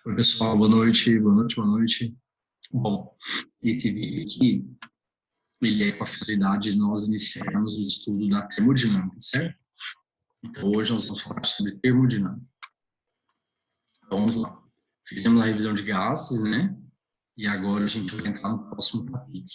Oi, pessoal, boa noite, boa noite, boa noite. Bom, esse vídeo aqui, ele é com a finalidade de nós iniciarmos o estudo da termodinâmica, certo? Então, hoje nós vamos falar sobre termodinâmica. Então, vamos lá. Fizemos a revisão de gases, né? E agora a gente vai entrar no próximo capítulo.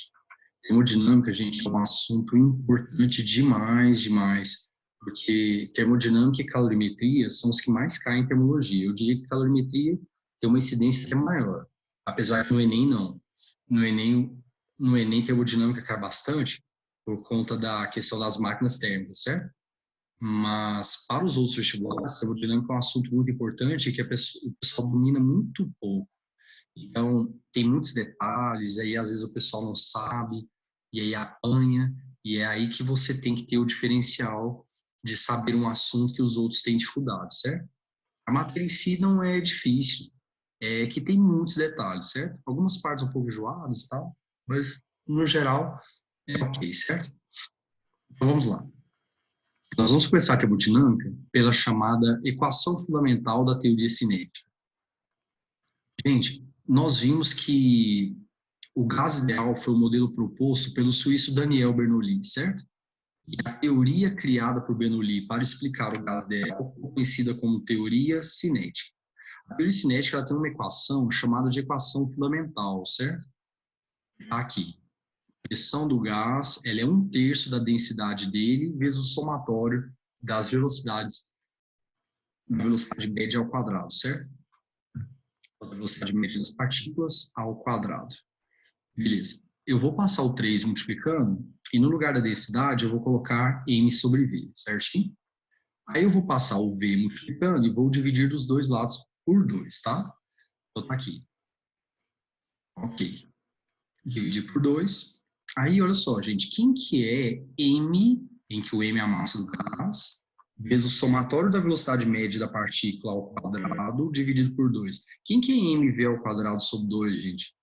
Termodinâmica, gente, é um assunto importante demais, demais, porque termodinâmica e calorimetria são os que mais caem em termologia. Eu diria que calorimetria tem uma incidência até maior, apesar que no Enem não. No Enem, no Enem termodinâmica cai bastante por conta da questão das máquinas térmicas, certo? Mas para os outros vestibulares, termodinâmica é um assunto muito importante que o pessoal domina muito pouco. Então, tem muitos detalhes, aí às vezes o pessoal não sabe, e aí apanha, e é aí que você tem que ter o diferencial de saber um assunto que os outros têm dificuldade, certo? A matéria em si não é difícil, é que tem muitos detalhes, certo? Algumas partes um pouco enjoadas e tal, mas no geral é ok, certo? Então vamos lá. Nós vamos começar a termodinâmica pela chamada equação fundamental da teoria cinética. Gente, nós vimos que o gás ideal foi o modelo proposto pelo suíço Daniel Bernoulli, certo? E a teoria criada por Bernoulli para explicar o gás ideal foi conhecida como teoria cinética. A teoria cinética ela tem uma equação chamada de equação fundamental, certo? Tá aqui. A pressão do gás ela é 1/3 da densidade dele vezes o somatório das velocidades, da velocidade média ao quadrado, certo? A velocidade média das partículas ao quadrado. Beleza. Eu vou passar o 3 multiplicando e no lugar da densidade eu vou colocar m sobre v, certinho? Aí eu vou passar o v multiplicando e vou dividir dos dois lados por 2, tá? Então tá aqui. Ok. Dividir por 2. Aí, olha só, gente, quem que é m, em que o m é a massa do gás, vezes o somatório da velocidade média da partícula ao quadrado dividido por 2? Quem que é mv ao quadrado sobre 2, gente?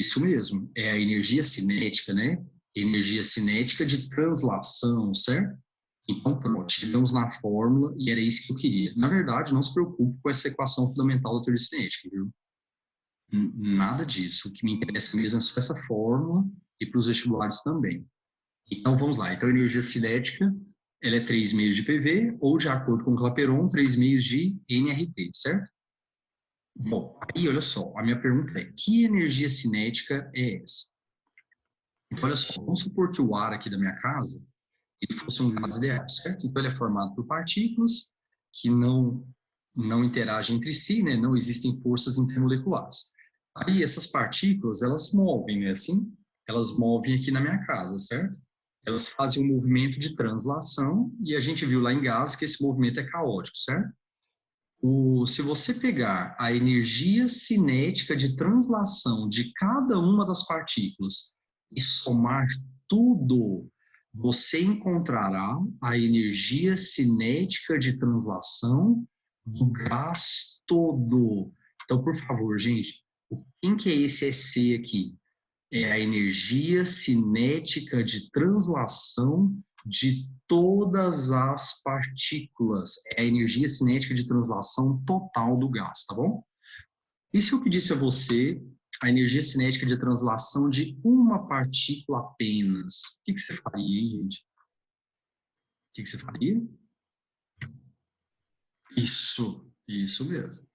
Isso mesmo, é a energia cinética, né? Energia cinética de translação, certo? Então, pronto, tivemos na fórmula e era isso que eu queria. Na verdade, não se preocupe com essa equação fundamental da teoria cinética, viu? Nada disso. O que me interessa mesmo é só essa fórmula e para os vestibulares também. Então, vamos lá. Então, a energia cinética, ela é 3 meios de PV, ou, de acordo com o Clapeyron, 3 meios de nRT, certo? Bom, aí olha só, a minha pergunta é, que energia cinética é essa? Então, olha só, vamos supor que o ar aqui da minha casa ele fosse um gás ideal, certo? Então, ele é formado por partículas que não interagem entre si, né? Não existem forças intermoleculares. Aí, essas partículas, elas movem, né? Assim, elas movem aqui na minha casa, certo? Elas fazem um movimento de translação e a gente viu lá em gás que esse movimento é caótico, certo? Se você pegar a energia cinética de translação de cada uma das partículas e somar tudo, você encontrará a energia cinética de translação do gás todo. Então, por favor, gente, quem que é esse EC aqui? É a energia cinética de translação de todas as partículas. É a energia cinética de translação total do gás, tá bom? E se eu pedisse a você a energia cinética de translação de uma partícula apenas? O que você faria, hein, gente? O que você faria? Isso mesmo.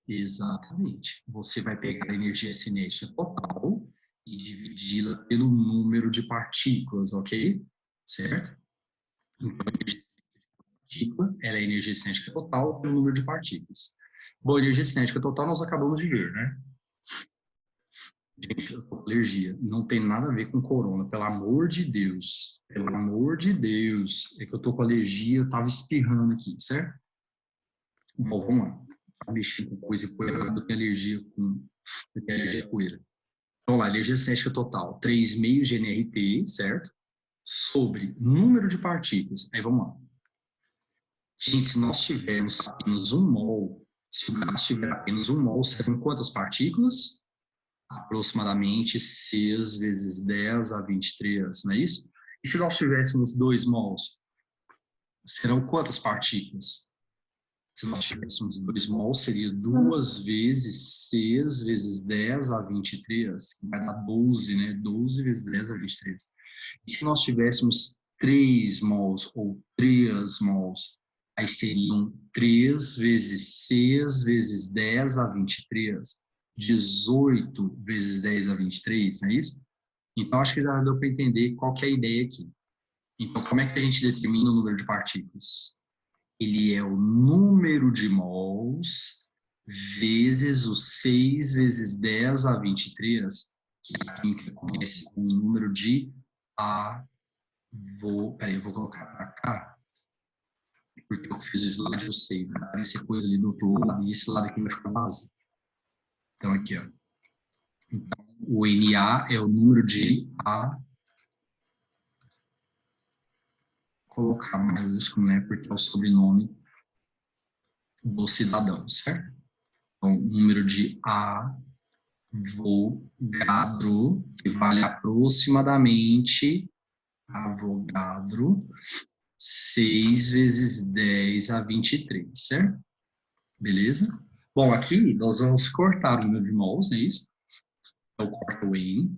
Exatamente. Você vai pegar a energia cinética total e dividi-la pelo número de partículas, ok? Certo? Então, a energia partícula, ela é a energia cinética total pelo número de partículas. Bom, a energia cinética total nós acabamos de ver, né? Gente, alergia não tem nada a ver com corona, pelo amor de Deus. Pelo amor de Deus. É que eu tô com alergia, eu tava espirrando aqui, certo? Bom, vamos lá. Tá mexendo com coisa e poeira, eu tenho alergia a poeira. Vamos lá, alergia cinética total, 3 meios de nRT, certo? Sobre número de partículas. Aí vamos lá. Gente, se nós tivermos apenas 1 mol, se o gás tiver apenas 1 mol, serão quantas partículas? Aproximadamente 6 vezes 10 a 23, não é isso? E se nós tivéssemos 2 mols, serão quantas partículas? Se nós tivéssemos 2 mols, seria 2 vezes 6 vezes 10 a 23, que vai dar 12, né? 12 vezes 10 a 23. E se nós tivéssemos 3 mols ou 3 mols, aí seriam 3 vezes 6 vezes 10 a 23, 18 vezes 10 a 23, não é isso? Então, acho que já deu para entender qual que é a ideia aqui. Então, como é que a gente determina o número de partículas? Ele é o número de mols vezes o 6 vezes 10 a 23, que a química conhece como o número de peraí, eu vou colocar para cá, porque eu fiz o slide, eu sei, vai aparecer coisa ali do outro lado, e esse lado aqui vai ficar vazio. Então, aqui, ó. Então, o Na é o número de colocar maiúsculo, né, porque é o sobrenome do cidadão, certo? Então, número de Avogadro, que vale aproximadamente Avogadro, 6 vezes 10 a 23, certo? Beleza? Bom, aqui nós vamos cortar o número de mols, não é isso? Então, corta o N,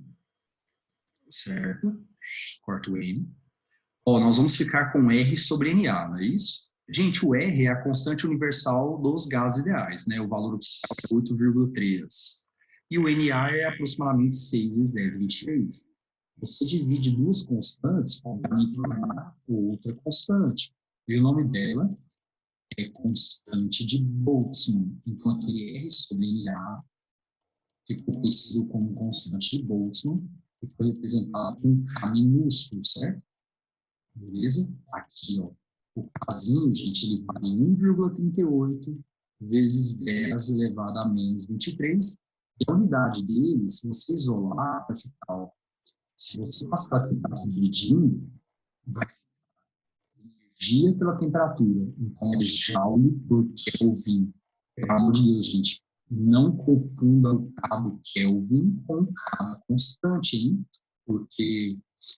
certo? Corta o N. Ó, nós vamos ficar com R sobre Na, não é isso? Gente, o R é a constante universal dos gases ideais, né? O valor oficial é 8,3. E o Na é aproximadamente 6 vezes 10 a 23. Você divide duas constantes, obviamente vai dar outra constante. E o nome dela é constante de Boltzmann. Então, aquele R sobre Na ficou conhecido como constante de Boltzmann, que foi representado com K minúsculo, certo? Beleza? Aqui, ó. O Kzinho, gente, ele vale 1,38 vezes 10 elevado a menos 23. E a unidade dele, se você isolar, vai ficar, ó, se você passar a temperatura dividindo, vai energia pela temperatura. Então, é joule por Kelvin. Pelo amor de Deus, gente, não confunda o K do Kelvin com o K da constante, hein? Porque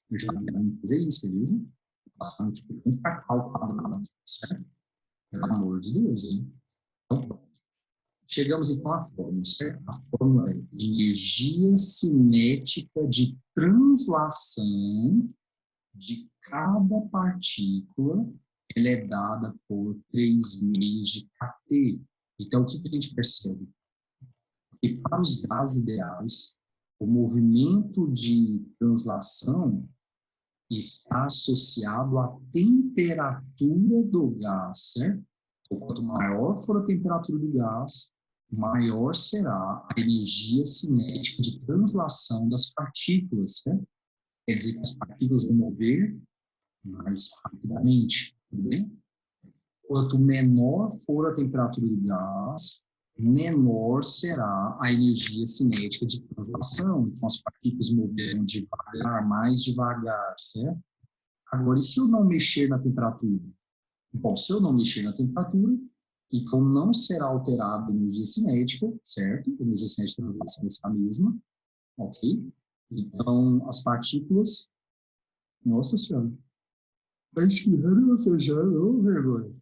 eu já vi fazer isso, beleza? Passar multiplicando para cá o quadrado, certo? Pelo amor de Deus, hein? Então, chegamos então à fórmula, certo? A fórmula é energia cinética de translação de cada partícula, ela é dada por 3 meios de kT. Então, o que a gente percebe? Que para os gases ideais, o movimento de translação está associado à temperatura do gás, certo? Então, quanto maior for a temperatura do gás, maior será a energia cinética de translação das partículas, certo? Quer dizer que as partículas vão mover mais rapidamente, tudo bem? Quanto menor for a temperatura do gás, menor será a energia cinética de translação. Então, as partículas moverão devagar, mais devagar, certo? Agora, e se eu não mexer na temperatura? Bom, se eu não mexer na temperatura, então não será alterada a energia cinética, certo? A energia cinética de translação é a mesma, ok? Então, as partículas... Nossa Senhora! Está espirrando você já, ô vergonha.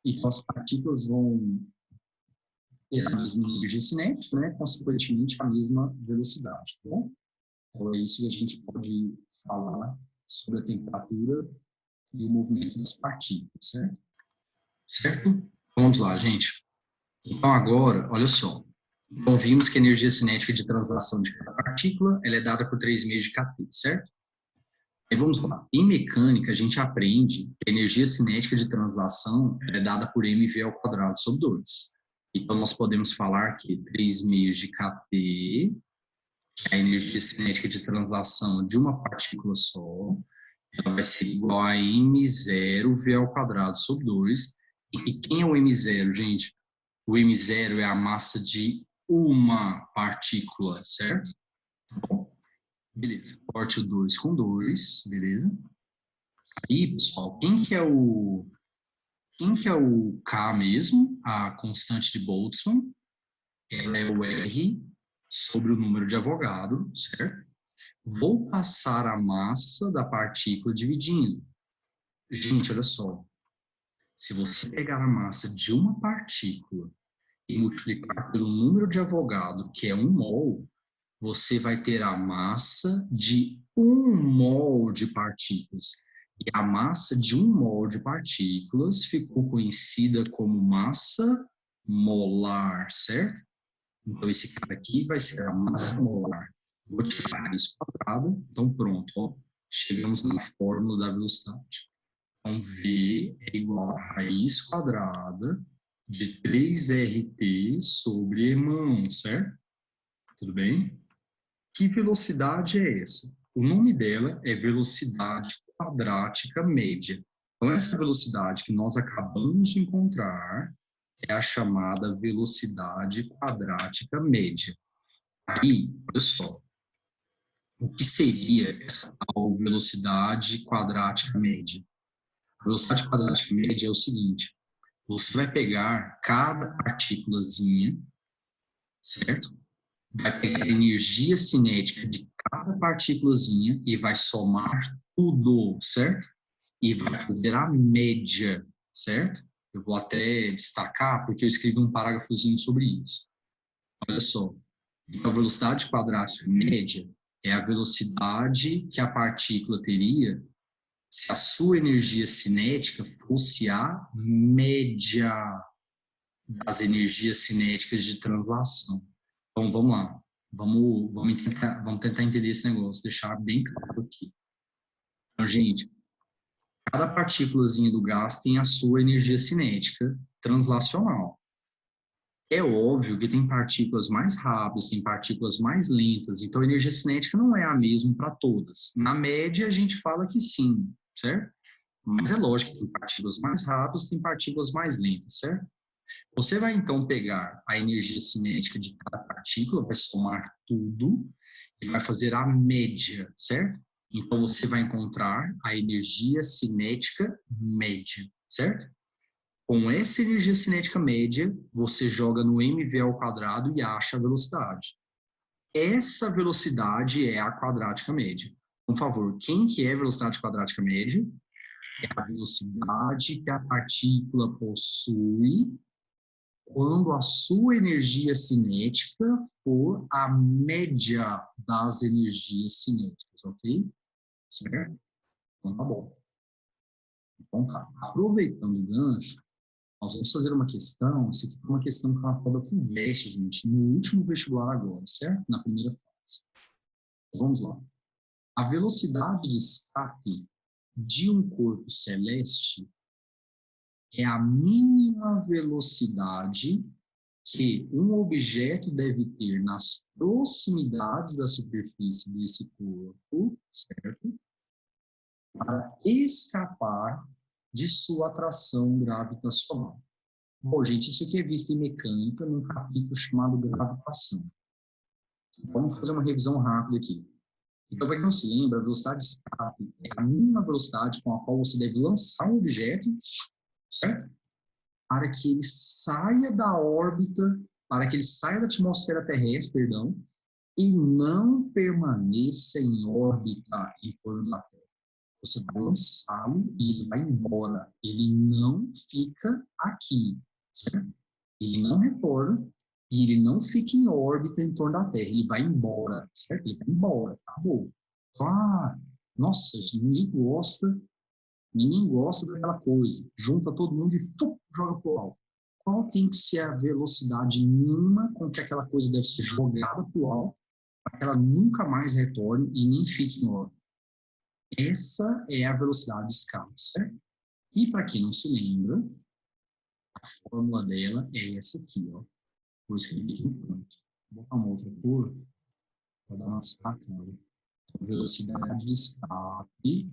Então, as partículas vão ter a mesma energia cinética, né? Consequentemente, a mesma velocidade, tá bom? Então, é isso que a gente pode falar sobre a temperatura e o movimento das partículas, certo? Certo? Vamos lá, gente. Então, agora, olha só. Então, vimos que a energia cinética de translação de cada partícula ela é dada por 3 meios de kT, certo? Aí vamos lá. Em mecânica, a gente aprende que a energia cinética de translação é dada por mv ao quadrado sobre 2. Então, nós podemos falar que 3 meios de kT, que é a energia cinética de translação de uma partícula só, ela vai ser igual a m0 v ao quadrado sobre 2. E quem é o m0, gente? O m0 é a massa de uma partícula, certo? Bom, beleza. Corte o 2 com 2, beleza? Aí, pessoal, quem que é o K mesmo? A constante de Boltzmann. Ela é o R sobre o número de Avogadro, certo? Vou passar a massa da partícula dividindo. Gente, olha só. Se você pegar a massa de uma partícula e multiplicar pelo número de Avogadro, que é 1 mol, você vai ter a massa de 1 mol de partículas. E a massa de 1 mol de partículas ficou conhecida como massa molar, certo? Então, esse cara aqui vai ser a massa molar. Vou tirar raiz quadrada. Então, pronto. Ó, chegamos na fórmula da velocidade. Então, V é igual a raiz quadrada de 3RT sobre E-mão, certo? Tudo bem? Que velocidade é essa? O nome dela é velocidade quadrática média. Então, essa velocidade que nós acabamos de encontrar é a chamada velocidade quadrática média. Aí, olha só, o que seria essa tal velocidade quadrática média? A velocidade quadrática média é o seguinte: você vai pegar cada partículazinha, certo? Vai pegar a energia cinética de cada partículazinha e vai somar tudo, certo? E vai fazer a média, certo? Eu vou até destacar, porque eu escrevi um parágrafozinho sobre isso. Olha só. Então, a velocidade quadrática média é a velocidade que a partícula teria se a sua energia cinética fosse a média das energias cinéticas de translação. Então, vamos lá. Vamos tentar entender esse negócio, deixar bem claro aqui. Então, gente, cada partículazinha do gás tem a sua energia cinética translacional. É óbvio que tem partículas mais rápidas, tem partículas mais lentas, então a energia cinética não é a mesma para todas. Na média, a gente fala que sim, certo? Mas é lógico que tem partículas mais rápidas, tem partículas mais lentas, certo? Você vai então pegar a energia cinética de cada partícula, vai somar tudo e vai fazer a média, certo? Então você vai encontrar a energia cinética média, certo? Com essa energia cinética média, você joga no mv ao quadrado e acha a velocidade. Essa velocidade é a quadrática média. Por favor, quem que é a velocidade quadrática média? É a velocidade que a partícula possui quando a sua energia cinética for a média das energias cinéticas, ok? Certo? Então tá bom. Então tá. Aproveitando o gancho, nós vamos fazer uma questão, essa aqui é uma questão que ela prova FUVEST, gente, no último vestibular agora, certo? Na primeira fase. Então, vamos lá. A velocidade de escape de um corpo celeste é a mínima velocidade que um objeto deve ter nas proximidades da superfície desse corpo, certo? Para escapar de sua atração gravitacional. Bom, gente, isso aqui é visto em mecânica num capítulo chamado gravitação. Vamos fazer uma revisão rápida aqui. Então, para quem não se lembra, a velocidade de escape é a mínima velocidade com a qual você deve lançar um objeto, certo? Para que ele saia da órbita, para que ele saia da atmosfera terrestre, perdão, e não permaneça em órbita em torno da Terra. Você vai lançá-lo e ele vai embora. Ele não fica aqui, certo? Ele não retorna e ele não fica em órbita em torno da Terra. Ele vai embora, certo? Ele vai embora, acabou. Ah, nossa, ninguém gosta daquela coisa. Junta todo mundo e joga pro alto. Qual tem que ser a velocidade mínima com que aquela coisa deve ser jogada pro alto para que ela nunca mais retorne e nem fique em órbita? Essa é a velocidade de escape, certo? E para quem não se lembra, a fórmula dela é essa aqui, ó. Vou escrever aqui no canto. Vou botar uma outra cor para dar uma sacada. Então, velocidade de escape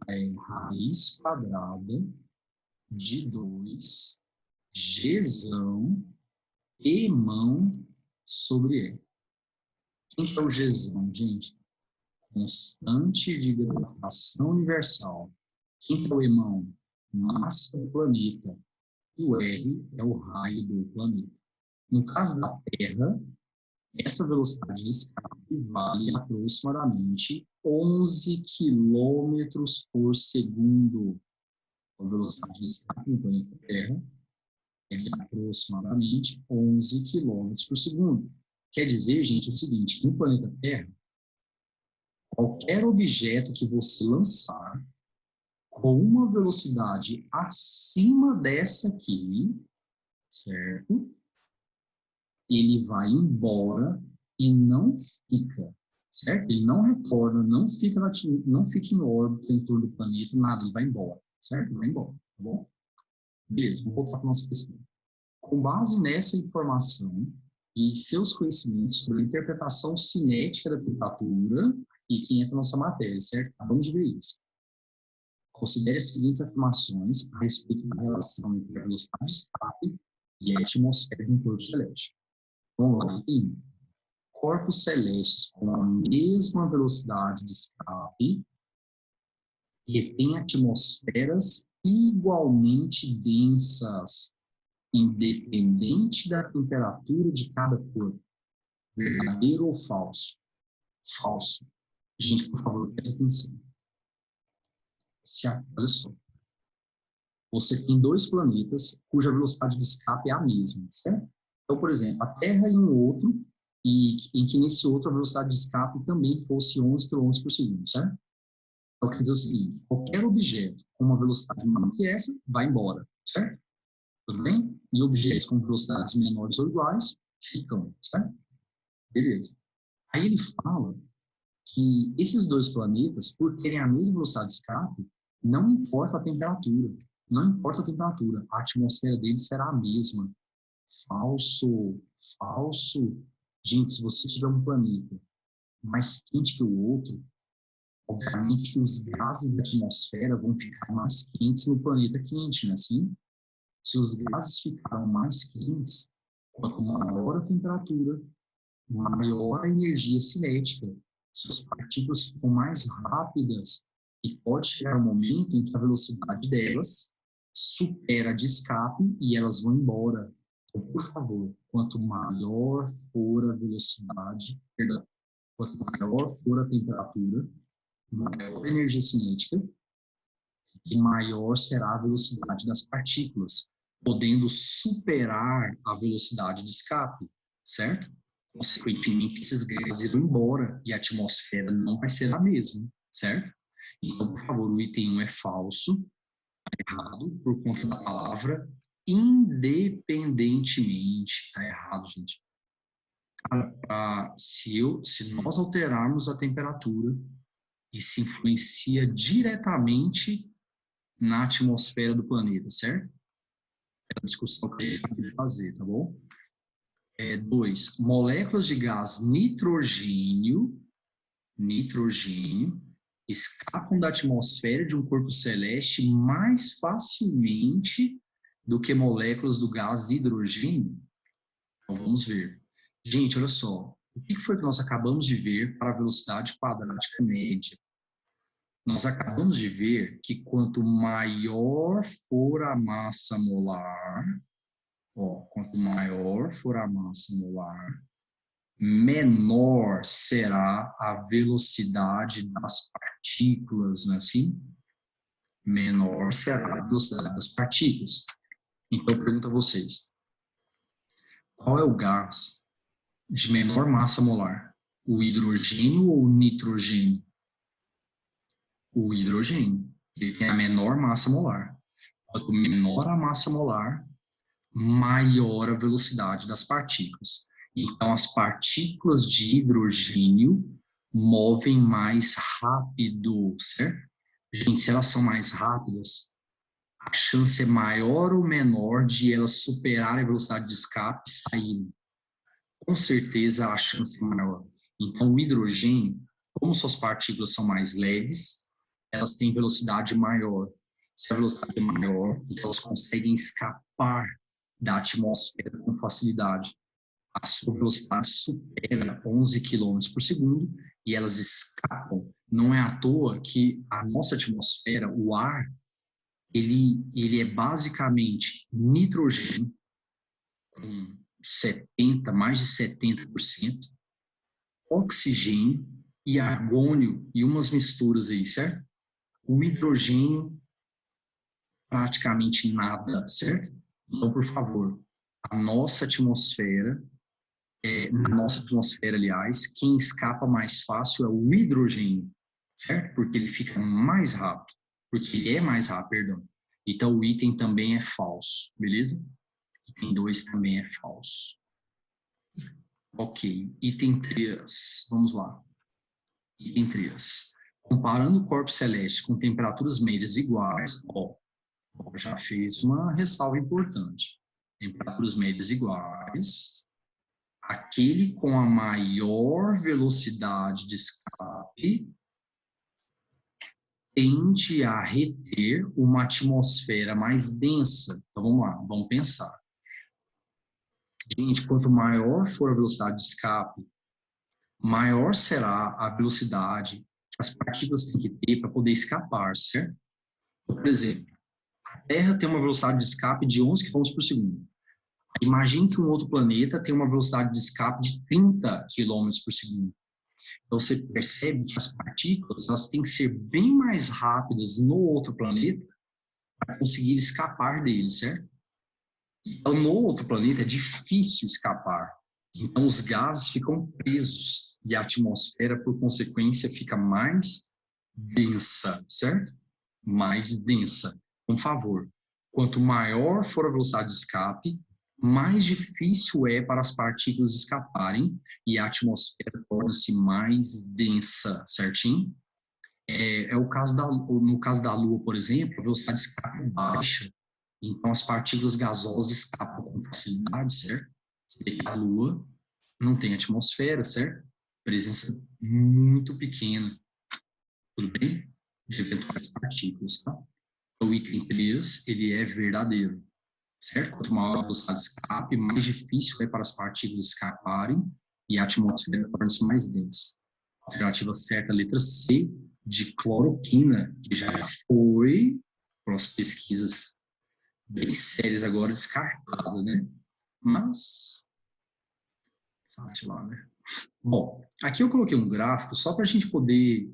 é raiz quadrada de 2 Gzão E-mão sobre E. Quem que é o Gzão, gente? Constante de gravitação universal. Quem que é o E-mão? Massa do planeta. E o R é o raio do planeta. No caso da Terra, essa velocidade de escape vale aproximadamente 11 km por segundo. A velocidade de escape no planeta Terra é de aproximadamente 11 km por segundo. Quer dizer, gente, o seguinte, que no planeta Terra, qualquer objeto que você lançar com uma velocidade acima dessa aqui, certo? Ele vai embora e não fica, certo? Ele não retorna, não fica em órbita em torno do planeta, nada, ele vai embora, certo? Ele vai embora, tá bom? Beleza, vamos voltar para a nossa questão. Com base nessa informação e seus conhecimentos sobre a interpretação cinética da temperatura, e que entra na nossa matéria, certo? Acabamos de ver isso. Considere as seguintes afirmações a respeito da relação entre a velocidade de escape e a atmosfera de um corpo celeste. Vamos lá. Corpos celestes com a mesma velocidade de escape e têm atmosferas igualmente densas, independente da temperatura de cada corpo. Verdadeiro ou falso? Falso. Gente, por favor, preste atenção. Olha só. Você tem dois planetas cuja velocidade de escape é a mesma, certo? Então, por exemplo, a Terra e um outro, e em que nesse outro a velocidade de escape também fosse 11 km por segundo, certo? Então, quer dizer o seguinte, qualquer objeto com uma velocidade maior que essa vai embora, certo? Tudo bem? E objetos com velocidades menores ou iguais ficam, certo? Beleza. Aí ele fala que esses dois planetas, por terem a mesma velocidade de escape, não importa a temperatura. Não importa a temperatura, a atmosfera deles será a mesma. Falso, falso. Gente, se você tiver um planeta mais quente que o outro, obviamente que os gases da atmosfera vão ficar mais quentes no planeta quente, não é assim? Se os gases ficaram mais quentes, quanto maior a temperatura, maior a energia cinética. Suas partículas ficam mais rápidas e pode chegar um momento em que a velocidade delas supera a de escape e elas vão embora. Então, por favor, quanto maior for a velocidade, perdão, quanto maior for a temperatura, maior a energia cinética e maior será a velocidade das partículas, podendo superar a velocidade de escape, certo? Consequentemente, esses gases irão embora e a atmosfera não vai ser a mesma, certo? Então, por favor, o item 1 é falso, errado, por conta da palavra independentemente. Está errado, gente. Se nós alterarmos a temperatura, isso influencia diretamente na atmosfera do planeta, certo? É a discussão que a gente vai fazer, tá bom? 2. Moléculas de gás nitrogênio escapam da atmosfera de um corpo celeste mais facilmente do que moléculas do gás hidrogênio? Então, vamos ver. Gente, olha só. O que foi que nós acabamos de ver para a velocidade quadrática média? Nós acabamos de ver que quanto maior for a massa molar, quanto maior for a massa molar, menor será a velocidade das partículas, não é assim? Menor será a velocidade das partículas. Então, eu pergunto a vocês, qual é o gás de menor massa molar? O hidrogênio ou o nitrogênio? O hidrogênio. Ele tem a menor massa molar. Quanto menor a massa molar, maior a velocidade das partículas. Então, as partículas de hidrogênio movem mais rápido, certo? Gente, se elas são mais rápidas, a chance é maior ou menor de elas superarem a velocidade de escape e saírem? Com certeza, a chance é maior. Então, o hidrogênio, como suas partículas são mais leves, elas têm velocidade maior. Se a velocidade é maior, então elas conseguem escapar da atmosfera com facilidade. A sua velocidade supera 11 km por segundo e elas escapam. Não é à toa que a nossa atmosfera, o ar, ele é basicamente nitrogênio, com mais de 70%, oxigênio e argônio e umas misturas aí, certo? O hidrogênio praticamente nada, certo? Então, por favor, a nossa atmosfera, na nossa atmosfera, aliás, quem escapa mais fácil é o hidrogênio, certo? Porque ele fica mais rápido, porque ele é mais rápido, perdão. Então, o item também é falso, beleza? Item 2 também é falso. Ok, item 3, vamos lá. Item 3. Comparando o corpo celeste com temperaturas médias iguais, já fez uma ressalva importante. Temperaturas médias iguais, aquele com a maior velocidade de escape tende a reter uma atmosfera mais densa. Então, vamos lá, vamos pensar. Gente, quanto maior for a velocidade de escape, maior será a velocidade que as partículas têm que ter para poder escapar, certo? Por exemplo, a Terra tem uma velocidade de escape de 11 km por segundo. Imagine que um outro planeta tem uma velocidade de escape de 30 km por segundo. Então, você percebe que as partículas elas têm que ser bem mais rápidas no outro planeta para conseguir escapar dele, certo? Então, no outro planeta é difícil escapar. Então, os gases ficam presos e a atmosfera, por consequência, fica mais densa, certo? Mais densa. Por favor, quanto maior for a velocidade de escape, mais difícil é para as partículas escaparem e a atmosfera torna-se mais densa, certinho? O caso no caso da Lua, por exemplo, a velocidade de escape é baixa, então as partículas gasosas escapam com facilidade, certo? Você vê que a Lua não tem atmosfera, certo? Presença muito pequena, tudo bem? De eventuais partículas, tá? O item 3, ele é verdadeiro, certo? Quanto maior a velocidade de escape, mais difícil é para as partículas escaparem e a atmosfera torna-se mais densa. Alternativa certa, letra C, de cloroquina, que já foi, para as pesquisas bem sérias agora, descartada, né? Mas, fácil lá, né? Bom, aqui eu coloquei um gráfico só para a gente poder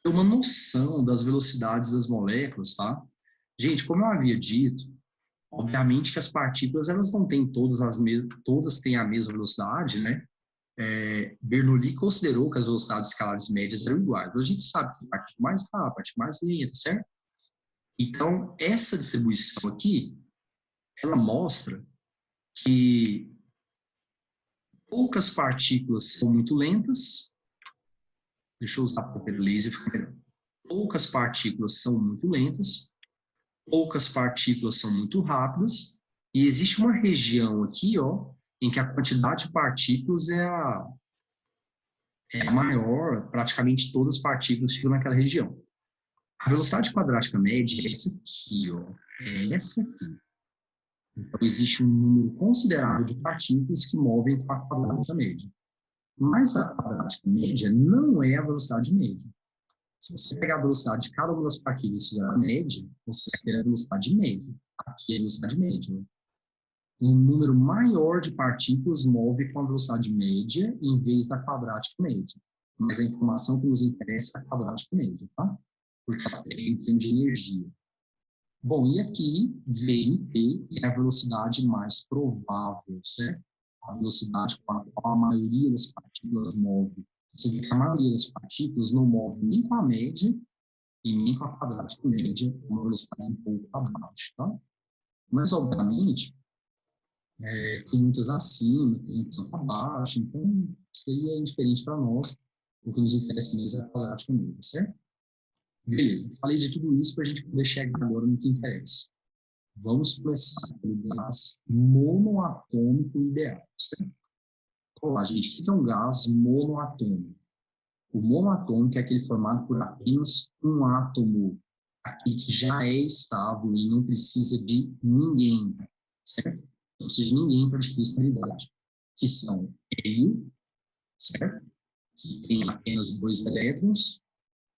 ter uma noção das velocidades das moléculas, tá? Gente, como eu havia dito, obviamente que as partículas elas não têm todas têm a mesma velocidade, né? Bernoulli considerou que as velocidades escalares médias eram iguais. Então, a gente sabe que a partícula mais rápida, a partícula mais lenta, certo? Então, essa distribuição aqui, ela mostra que poucas partículas são muito lentas. Deixa eu usar papel laser, fica melhor. Poucas partículas são muito lentas, poucas partículas são muito rápidas, e existe uma região aqui, ó, em que a quantidade de partículas é a maior, praticamente todas as partículas ficam naquela região. A velocidade quadrática média é essa aqui, ó, é essa aqui. Então, existe um número considerável de partículas que movem com a quadrática média. Mas a quadrática média não é a velocidade média. Se você pegar a velocidade de cada uma das partículas e fizer a média, você vai ter a velocidade média. Aqui é a velocidade média. Né? Um número maior de partículas move com a velocidade média em vez da quadrática média. Mas a informação que nos interessa é a quadrática média, tá? Porque ela é em termos de energia. Bom, e aqui, VNP é a velocidade mais provável, certo? A velocidade com a qual a maioria das partículas move. Você vê que a maioria das partículas não move nem com a média e nem com a quadrática média, uma velocidade um pouco abaixo, tá? Mas, obviamente, tem muitas acima, tem muitas abaixo, então isso aí é indiferente para nós. O que nos interessa mesmo é a quadrática média, certo? Beleza, falei de tudo isso para a gente poder chegar agora no que interessa. Vamos começar pelo gás monoatômico ideal. Certo? Olá, gente, o que é um gás monoatômico? O monoatômico é aquele formado por apenas um átomo, aquele que já é estável e não precisa de ninguém, certo? Não precisa de ninguém para adquirir estabilidade, que são hélio, certo? Que tem apenas 2 elétrons,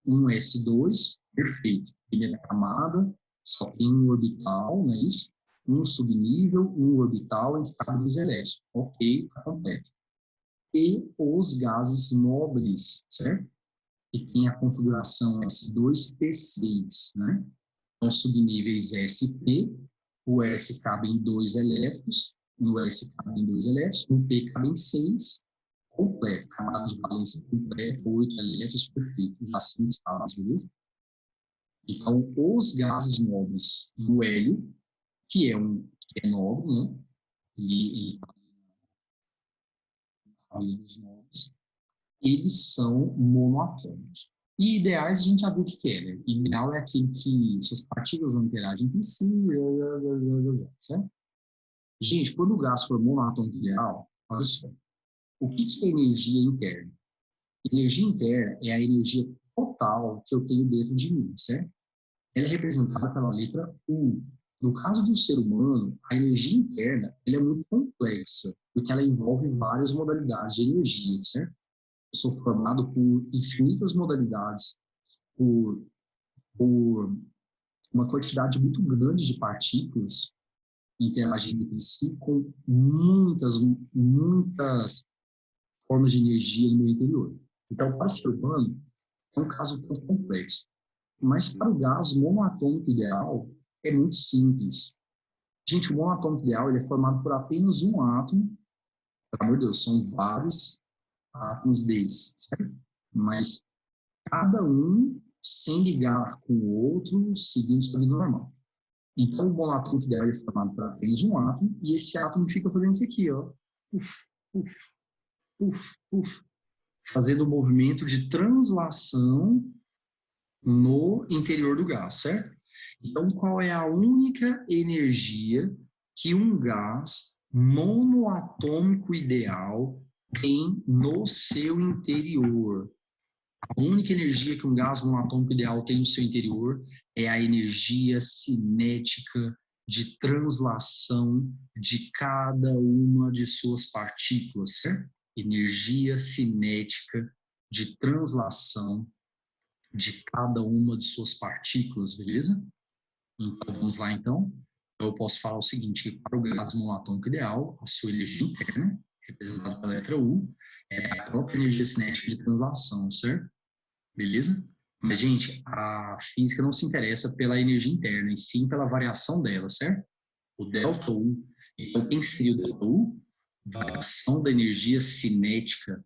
um S2, perfeito. Primeira camada, só tem um orbital, não é isso? Um subnível, um orbital em que cabe 2 elétrons. Ok, está completo. E os gases nobres, certo? Que tem a configuração S2P6, né? Então, subníveis SP, o S cabe em 2 elétrons, no S cabe em 2 elétrons, no P cabe em 6, completo, camada de valência completa, 8 elétrons perfeitos, assim estáveis, beleza? Então, os gases nobres no hélio, que é nobre, né? Ele os nobres, eles são monoatômicos. E ideais a gente já viu o que é, né? Ideal é aquele que suas partículas não interagem entre si, certo? Gente, quando o gás for monoatômico ideal, olha só, o que é energia interna? Energia interna é a energia total que eu tenho dentro de mim, certo? Ela é representada pela letra U. No caso do ser humano, a energia interna ela é muito complexa, porque ela envolve várias modalidades de energia, certo? Eu sou formado por infinitas modalidades, por uma quantidade muito grande de partículas interagindo entre si com muitas formas de energia no meu interior. Então, para o ser humano, é um caso tão complexo. Mas para o gás monoatômico ideal, é muito simples. Gente, o monoatômico ideal ele é formado por apenas um átomo. Pelo amor de Deus, são vários átomos deles, certo? Mas cada um sem ligar com o outro, seguindo sua vida normal. Então, o monoatômico ideal é formado por apenas um átomo, e esse átomo fica fazendo isso aqui, ó. Uf, uf, uf, uf, fazendo o movimento de translação no interior do gás, certo? Então, qual é a única energia que um gás monoatômico ideal tem no seu interior? A única energia que um gás monoatômico ideal tem no seu interior é a energia cinética de translação de cada uma de suas partículas, certo? Energia cinética de translação de cada uma de suas partículas, beleza? Então, vamos lá, então. Eu posso falar o seguinte, que para o gás monoatômico ideal, a sua energia interna, representada pela letra U, é a própria energia cinética de translação, certo? Beleza? Mas, gente, a física não se interessa pela energia interna, e sim pela variação dela, certo? O delta U. Então, quem seria o delta U? Variação da energia cinética.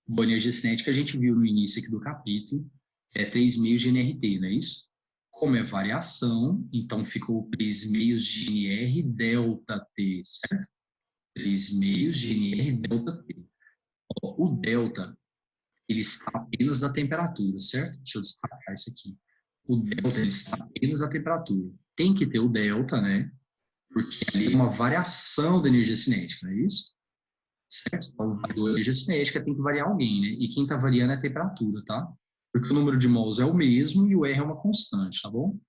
Bom, a energia cinética a gente viu no início aqui do capítulo, é 3 meios de NRT, não é isso? Como é variação, então ficou 3 meios de NR delta T, certo? 3 meios de NR delta T. O delta, ele está apenas na temperatura, certo? Deixa eu destacar isso aqui. O delta, ele está apenas na temperatura. Tem que ter o delta, né? Porque ali é uma variação da energia cinética, não é isso? Certo? Então, a energia cinética tem que variar alguém, né? E quem está variando é a temperatura, tá? Porque o número de mols é o mesmo e o R é uma constante, tá bom?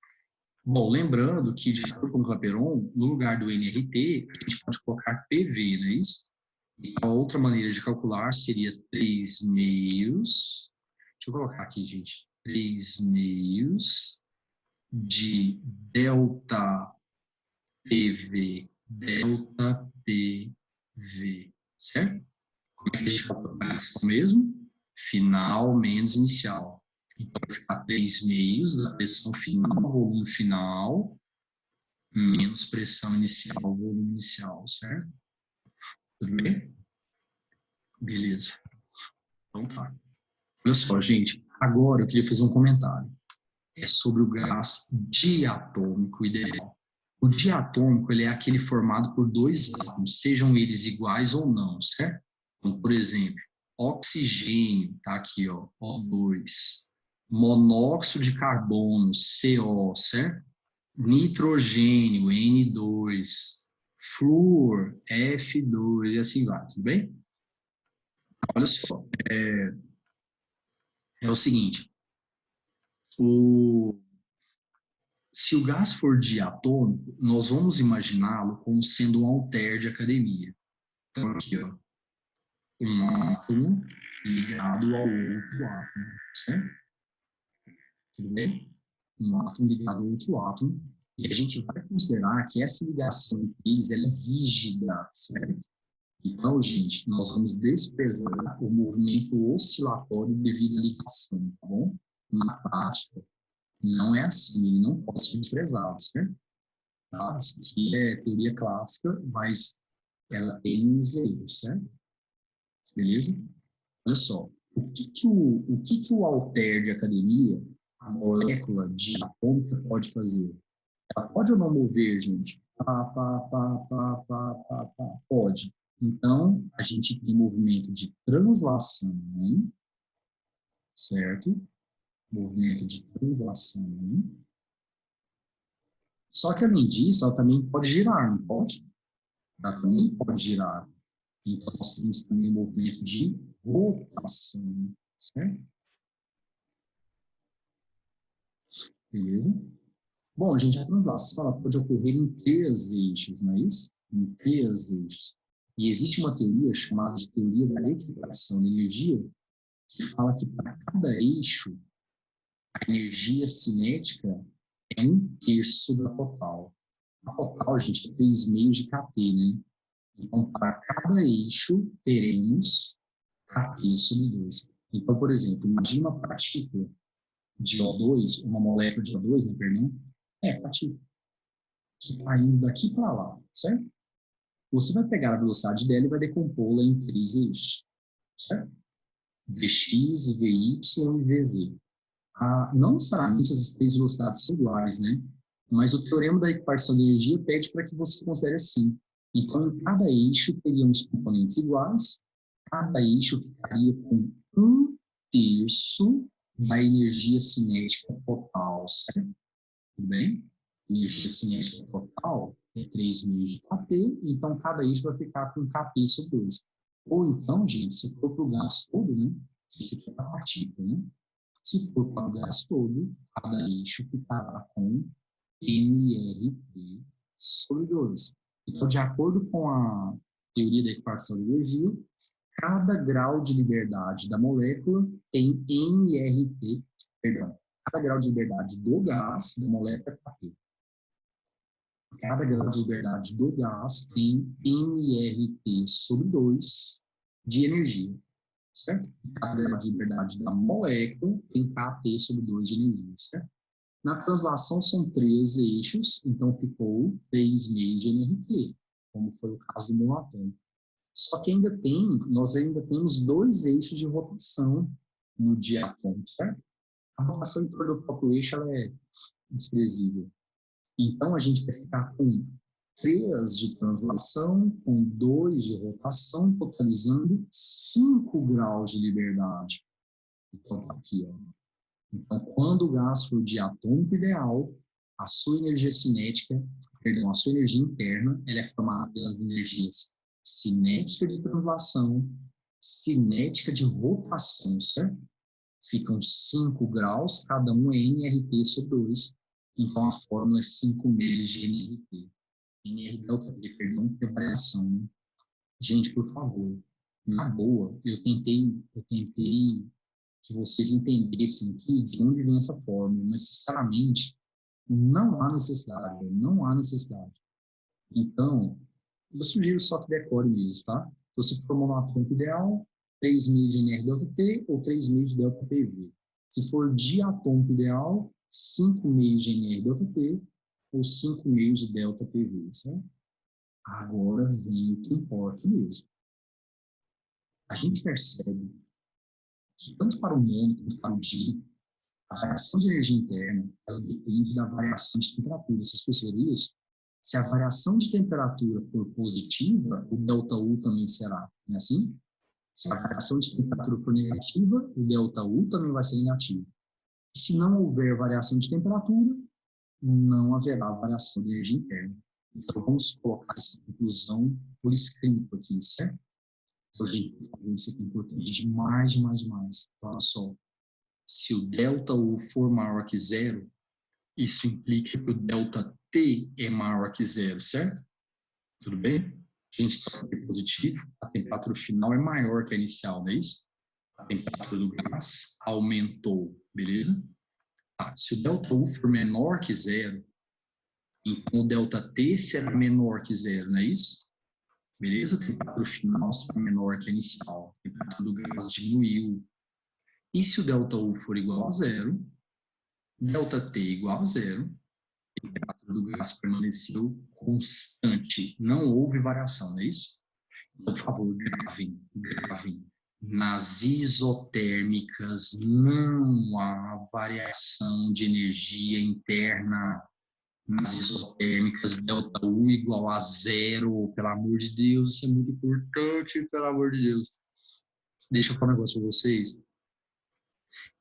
Bom, lembrando que, de acordo com o Clapeyron, no lugar do NRT, a gente pode colocar PV, não é isso? E a outra maneira de calcular seria 3 meios. Deixa eu colocar aqui, gente. 3 meios de delta PV. Delta PV. Certo? Como é que a gente calcula isso mesmo? Final menos inicial. Então, vai ficar 3 meios da pressão final, volume final, menos pressão inicial, volume inicial, certo? Tudo bem? Beleza. Então tá. Olha só, gente. Agora eu queria fazer um comentário. É sobre o gás diatômico ideal. O diatômico ele é aquele formado por dois átomos, sejam eles iguais ou não, certo? Então, por exemplo, oxigênio, tá aqui, ó, O2. Monóxido de carbono, CO, certo? Nitrogênio, N2. Flúor, F2, e assim vai, tudo bem? Olha só, é o seguinte, se o gás for diatômico, nós vamos imaginá-lo como sendo um halter de academia. Então, aqui, ó, um átomo ligado ao outro átomo, certo? Tudo bem? Um átomo ligado ao outro átomo. E a gente vai considerar que essa ligação entre eles ela é rígida, certo? Então, gente, nós vamos desprezar o movimento oscilatório devido à ligação, tá bom? Na prática, Não é assim, ele não pode ser desprezado, certo? Tá? Isso aqui é teoria clássica, mas ela tem os erros, certo? Beleza? Olha só, o que que o halter de academia, a molécula de atômica pode fazer? Ela pode ou não mover, gente? Pá, pá, pá, pá, pá, pá, pá. Pode. Então, a gente tem movimento de translação, certo? Movimento de translação. Só que, além disso, ela também pode girar, não pode? Ela também pode girar. Então, nós temos também movimento de rotação, certo? Beleza? Bom, gente, a translação ela pode ocorrer em três eixos, não é isso? Em três eixos. E existe uma teoria chamada de teoria da equilibração da energia, que fala que para cada eixo, a energia cinética é 1/3 da total. A total, gente, é 3 meios de kT, né? Então, para cada eixo, teremos kT sobre 2. Então, por exemplo, imagine uma partícula de O2, uma molécula de O2, né, perdão, partícula, que está indo daqui para lá, certo? Você vai pegar a velocidade dela e vai decompô-la em três eixos, certo? Vx, Vy e Vz. Não necessariamente essas três velocidades são iguais, né? Mas o teorema da equiparação de energia pede para que você considere assim. Então, em cada eixo, teríamos componentes iguais, cada eixo ficaria com 1/3 da energia cinética total, certo? Tudo bem? Energia cinética total é 3 meios de kT, então cada eixo vai ficar com kT sobre 2. Ou então, gente, se for para o gás todo, né? Esse aqui é a partícula, né? Se for para o gás todo, cada eixo ficará com mRT sobre 2. Então, de acordo com a teoria da equação de energia, cada grau de liberdade da molécula tem mRT, perdão, cada grau de liberdade do gás da molécula é kT. Cada grau de liberdade do gás tem mRT sobre 2 de energia, certo? Cada grau de liberdade da molécula tem kT sobre 2 de energia, certo? Na translação são 3 eixos, então ficou 3 meios de nRT, como foi o caso do meu atômico. Só que nós ainda temos 2 eixos de rotação no diatômico, certo? A rotação em torno do próprio eixo ela é desprezível. Então, a gente vai ficar com 3 de translação, com 2 de rotação, totalizando 5 graus de liberdade. Então, tá aqui, ó. Então, quando o gás for diatômico ideal, a sua energia cinética, perdão, a sua energia interna, ela é formada pelas energias cinética de translação, cinética de rotação, certo? Ficam 5 graus, cada um é nRT sobre 2. Então, a fórmula é 5 meios de nRT. NR delta T, perdão, que é variação, né? Gente, por favor, na boa, eu tentei que vocês entendessem aqui de onde vem essa fórmula, mas, sinceramente, não há necessidade, não há necessidade. Então, eu sugiro só que decore mesmo, tá? Então, se for monatômico ideal, 3 meios de NR delta T ou 3 meios de delta PV. Se for diatômico ideal, 5 meios de NR delta T ou 5 meios de delta PV, certo? Agora vem o que importa mesmo. A gente percebe que tanto para o humano quanto para o dia, a variação de energia interna, ela depende da variação de temperatura. Vocês perceberam isso? Se a variação de temperatura for positiva, o ΔU também será. Não é assim? Se a variação de temperatura for negativa, o ΔU também vai ser negativo. Se não houver variação de temperatura, não haverá variação de energia interna. Então, vamos colocar essa conclusão por escrito aqui, certo? Então, gente, por favor, isso aqui é importante demais, demais, demais. Olha só, se o ΔU for maior que zero, isso implica que o ΔT é maior que zero, certo? Tudo bem? A gente está positivo, a temperatura final é maior que a inicial, não é isso? A temperatura do gás aumentou, beleza? Se o ΔU for menor que zero, então o ΔT será menor que zero, não é isso? Beleza? A temperatura final será menor que a inicial. A temperatura do gás diminuiu. E se o ΔU for igual a zero, Delta T igual a zero, a temperatura do gás permaneceu constante, não houve variação, não é isso? Então, por favor, gravem. Nas isotérmicas não há variação de energia interna. Nas isotérmicas, delta U igual a zero. Pelo amor de Deus, isso é muito importante, pelo amor de Deus. Deixa eu falar um negócio para vocês.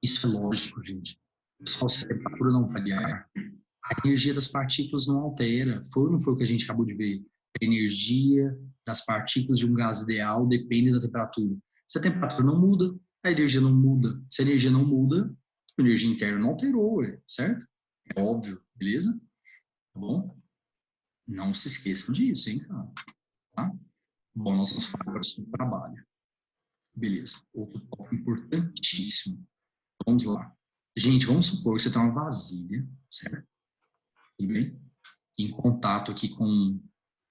Isso é lógico, gente. Só se a temperatura não variar, a energia das partículas não altera. Foi ou não foi o que a gente acabou de ver? A energia das partículas de um gás ideal depende da temperatura. Se a temperatura não muda, a energia não muda. Se a energia não muda, a energia interna não alterou, certo? É óbvio, beleza? Tá bom? Não se esqueçam disso, hein, cara? Tá? Bom, nós vamos falar agora sobre o trabalho. Beleza. Outro tópico importantíssimo. Vamos lá. Gente, vamos supor que você tem uma vasilha, certo? Tudo bem? Em contato aqui com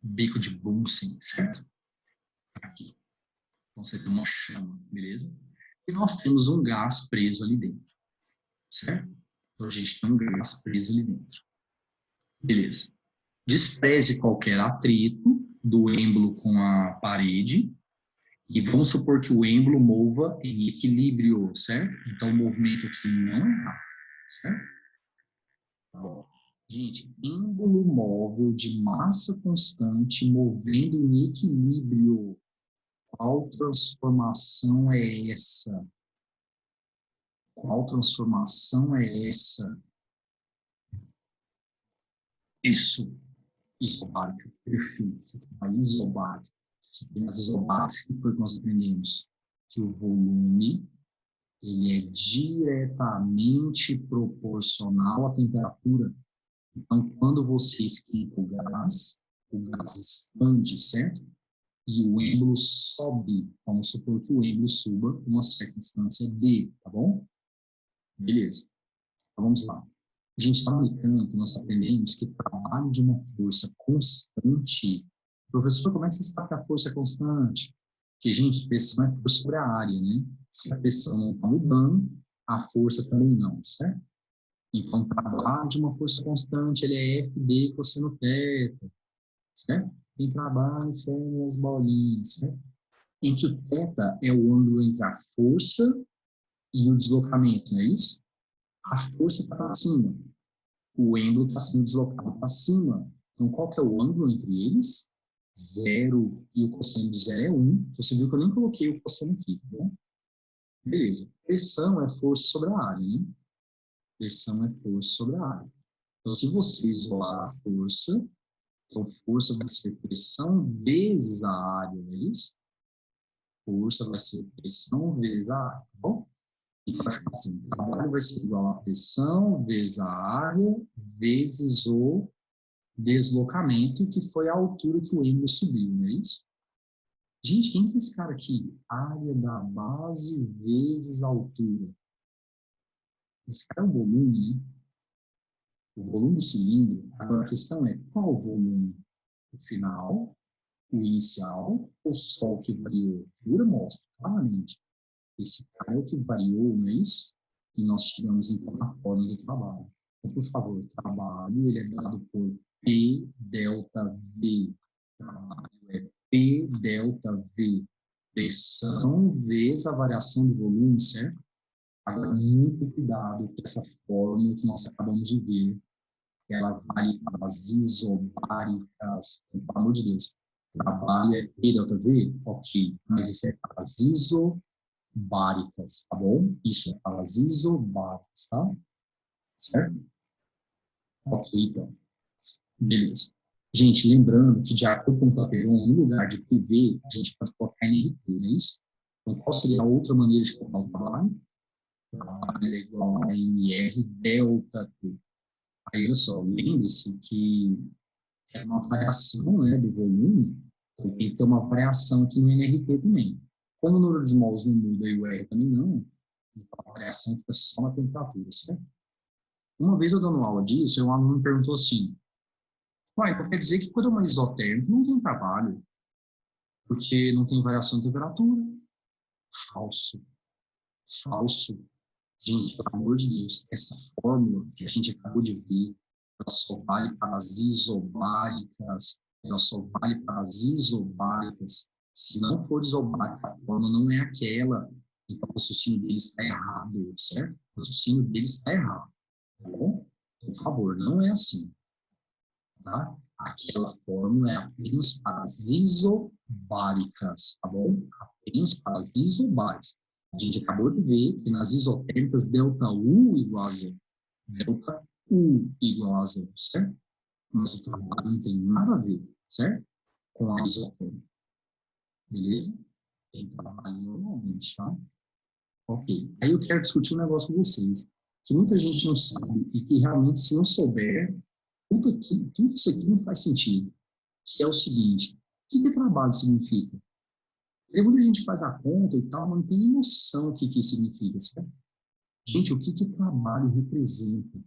bico de Bunsen, certo? Aqui. Então você tem uma chama, beleza? E nós temos um gás preso ali dentro, certo? Então a gente tem um gás preso ali dentro. Beleza. Despreze qualquer atrito do êmbolo com a parede e vamos supor que o êmbolo mova em equilíbrio, certo? Então o movimento aqui não é rápido, certo? Tá bom. Gente, êmbolo móvel de massa constante movendo em equilíbrio. Qual transformação é essa? Qual transformação é essa? Isso, isobárica, perfeito. A isobárica. As isobáricas, que foi que nós aprendemos? Que o volume ele é diretamente proporcional à temperatura. Então, quando você esquenta o gás expande, certo? E o êmbolo sobe. Vamos supor que o êmbolo suba uma certa distância d, tá bom? Beleza. Então, vamos lá. A gente está no mecânico, nós aprendemos que trabalho de uma força constante. Professor, como é que você sabe que a força é constante? Porque, gente, pressão é força sobre a área, né? Se a pressão não está mudando, a força também não, certo? Então, o trabalho de uma força constante, ele é FD cosseno θ, certo? Quem trabalha faz as bolinhas, certo? Em que o θ é o ângulo entre a força e o deslocamento, não é isso? A força está para cima, o êmbolo está sendo deslocado para cima. Então, qual que é o ângulo entre eles? Zero. E o cosseno de zero é 1. Então, você viu que eu nem coloquei o cosseno aqui, tá bom? Beleza. Pressão é força sobre a área, né? Pressão é força sobre a área. Então, se você isolar a força, então força vai ser pressão vezes a área, não é isso? Força vai ser pressão vezes a área, tá bom? Então, vai ficar assim, o trabalho vai ser igual a pressão vezes a área vezes o deslocamento, que foi a altura que o êmbolo subiu, não é isso? Gente, quem que é esse cara aqui? Área da base vezes a altura. Esse cara é o volume, né? O volume do cilindro. Agora, a questão é, qual o volume? O final, o inicial, ou só o que variou? A figura mostra claramente. Esse cara é o que variou, não é isso? E nós tivemos, então, a fórmula do trabalho. Então, por favor, o trabalho ele é dado por P delta V. Trabalho é P delta V. Pressão vezes a variação de volume, certo? Agora, muito cuidado com essa fórmula que nós acabamos de ver. Ela vale para as isobáricas. Pelo amor de Deus. Trabalho é P delta V? Ok. Mas isso é para as isobáricas, tá bom? Isso é para as isobáricas, tá? Certo? Ok, então. Beleza. Gente, lembrando que de acordo com o Clapeyron, no lugar de PV, a gente pode colocar NRT, não é isso? Então, qual seria a outra maneira de colocar o trabalho? O trabalho é igual a MR delta T. Aí, olha só, lembre-se que é uma variação, né, do volume, então tem que ter uma variação aqui no NRT também. Como o número de mols não muda e o R também não, então a variação fica só na temperatura, certo? Uma vez eu dando aula disso, um aluno me perguntou assim, uai, então quer dizer que quando é uma isotérmica não tem trabalho, porque não tem variação de temperatura? Falso. Falso. Gente, pelo amor de Deus, essa fórmula que a gente acabou de ver, ela só vale para as isobáricas, ela só vale para as isobáricas. Se não for isobárica, a fórmula não é aquela. Então, o raciocínio deles está errado, certo? O raciocínio deles está errado, tá bom? Por favor, não é assim, tá? Aquela fórmula é apenas para as isobáricas, tá bom? Apenas para as isobáricas. A gente acabou de ver que nas isotérmicas, delta U igual a zero. Delta U igual a zero, certo? Mas o trabalho não tem nada a ver, certo? Com a isotérmica. Beleza? Tem trabalho normalmente, tá? Ok. Aí eu quero discutir um negócio com vocês, que muita gente não sabe e que realmente, se não souber, tudo isso aqui não faz sentido. Que é o seguinte: o que trabalho significa? Quando a gente faz a conta e tal, não tem nem noção o que significa, certo? Gente, o que trabalho representa?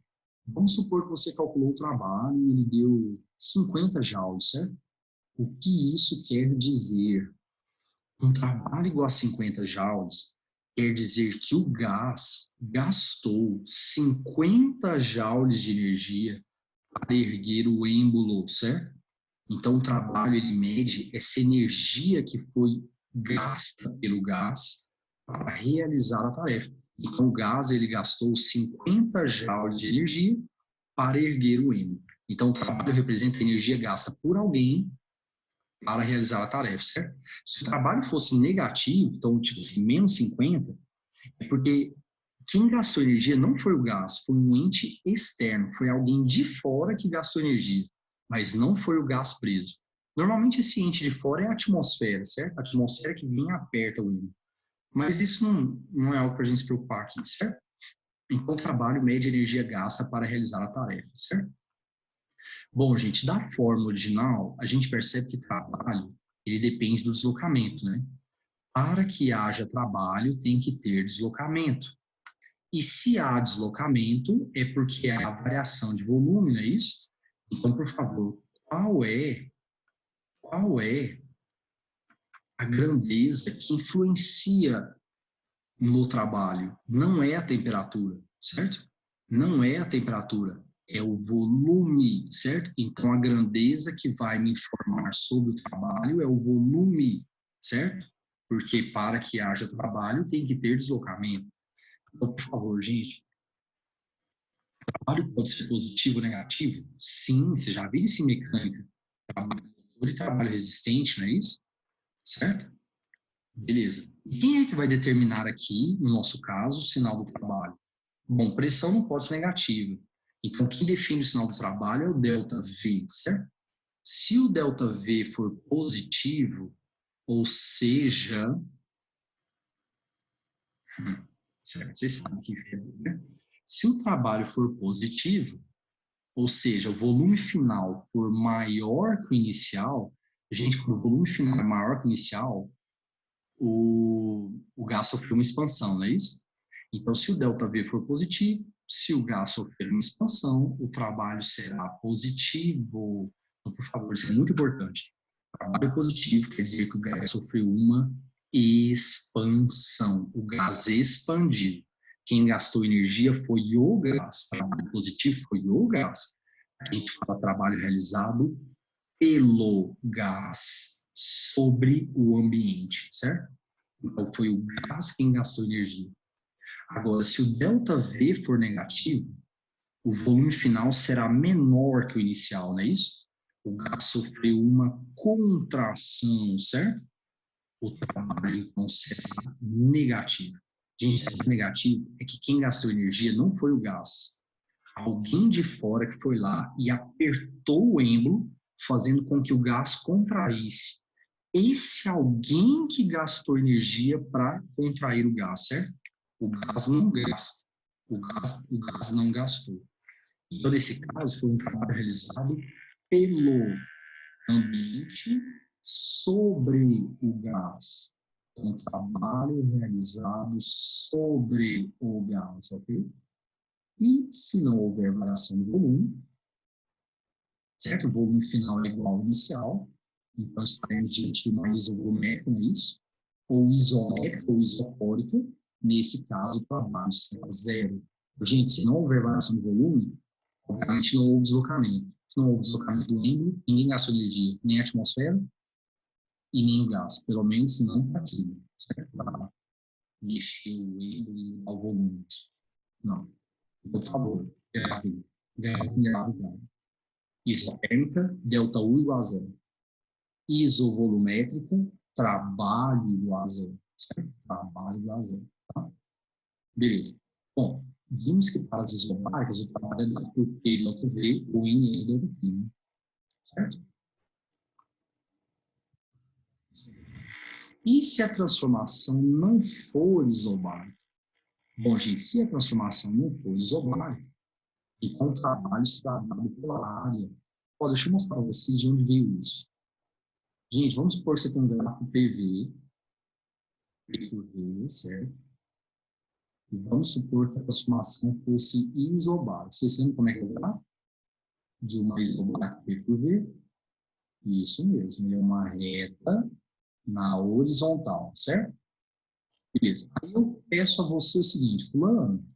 Vamos supor que você calculou o trabalho e ele deu 50 joules, certo? O que isso quer dizer? Um trabalho igual a 50 joules quer dizer que o gás gastou 50 joules de energia para erguer o êmbolo, certo? Então, o trabalho, ele mede essa energia que foi gasta pelo gás para realizar a tarefa. Então, o gás, ele gastou 50 joules de energia para erguer o êmbolo. Então, o trabalho representa a energia gasta por alguém para realizar a tarefa, certo? Se o trabalho fosse negativo, então, tipo assim, menos 50, é porque quem gastou energia não foi o gás, foi um ente externo, foi alguém de fora que gastou energia, mas não foi o gás preso. Normalmente esse ente de fora é a atmosfera, certo? A atmosfera que vem e aperta o ímã. Mas isso não é algo para a gente se preocupar aqui, certo? Então, o trabalho mede a energia gasta para realizar a tarefa, certo? Bom, gente, da forma original, a gente percebe que trabalho, ele depende do deslocamento, né? Para que haja trabalho, tem que ter deslocamento. E se há deslocamento, é porque há variação de volume, não é isso? Então, por favor, qual é a grandeza que influencia no trabalho? Não é a temperatura, certo? Não é a temperatura, é o volume, certo? Então, a grandeza que vai me informar sobre o trabalho é o volume, certo? Porque para que haja trabalho, tem que ter deslocamento. Então, por favor, gente, trabalho pode ser positivo ou negativo? Sim, você já viu isso em mecânica. Trabalho e trabalho resistente, não é isso? Certo? Beleza. E quem é que vai determinar aqui, no nosso caso, o sinal do trabalho? Bom, pressão não pode ser negativa. Então, quem define o sinal do trabalho é o ΔV, certo? Se o ΔV for positivo, ou seja, certo? Vocês sabem o que isso quer dizer, né? Se o trabalho for positivo, ou seja, o volume final for maior que o inicial, gente, quando o volume final é maior que o inicial, o gás sofreu uma expansão, não é isso? Então, se o ΔV for positivo, se o gás sofrer uma expansão, o trabalho será positivo. Então, por favor, isso é muito importante. Trabalho positivo quer dizer que o gás sofreu uma expansão. O gás expandiu. Quem gastou energia foi o gás. Trabalho positivo foi o gás. Aqui a gente fala trabalho realizado pelo gás sobre o ambiente, certo? Então, foi o gás quem gastou energia. Agora, se o ΔV for negativo, o volume final será menor que o inicial, não é isso? O gás sofreu uma contração, certo? O trabalho, então, será negativo. Gente, negativo é que quem gastou energia não foi o gás. Alguém de fora que foi lá e apertou o êmbolo, fazendo com que o gás contraísse. Esse alguém que gastou energia para contrair o gás, certo? O gás não gasta. O gás não gastou. Então, nesse caso, foi um trabalho realizado pelo ambiente sobre o gás. Então, um trabalho realizado sobre o gás, ok? E se não houver variação de volume, certo? O volume final é igual ao inicial, então estaremos diante de uma isovolumétrica, não é isso? Ou isométrica ou isocórica, Nesse caso, o trabalho será zero. Gente, se não houver variação de volume, obviamente não houve deslocamento. Se não houve deslocamento do êmbolo, ninguém gastou energia, nem a atmosfera e nem o gás. Pelo menos não para aquilo, certo? Para mexer o êmbolo e mudar o volume. Não. Por favor, grave. Grave. Isotérmica, delta U igual a zero. Isovolumétrica, trabalho igual a zero. Certo? Trabalho igual a zero. Tá? Beleza. Bom, vimos que para as isobáricas o trabalho é dado por P delta V ou N delta P. Certo? E se a transformação não for isobárica? Bom, gente, se a transformação não for isobárica, então o trabalho será dado pela área. Ó, deixa eu mostrar para vocês de onde veio isso. Gente, vamos supor que você tem um gráfico PV, P por V, certo? E vamos supor que a transformação fosse isobárica. Vocês lembram como é que é o gráfico? De uma isobárica P por V? Isso mesmo, é uma reta na horizontal, certo? Beleza. Aí eu peço a você o seguinte, fulano,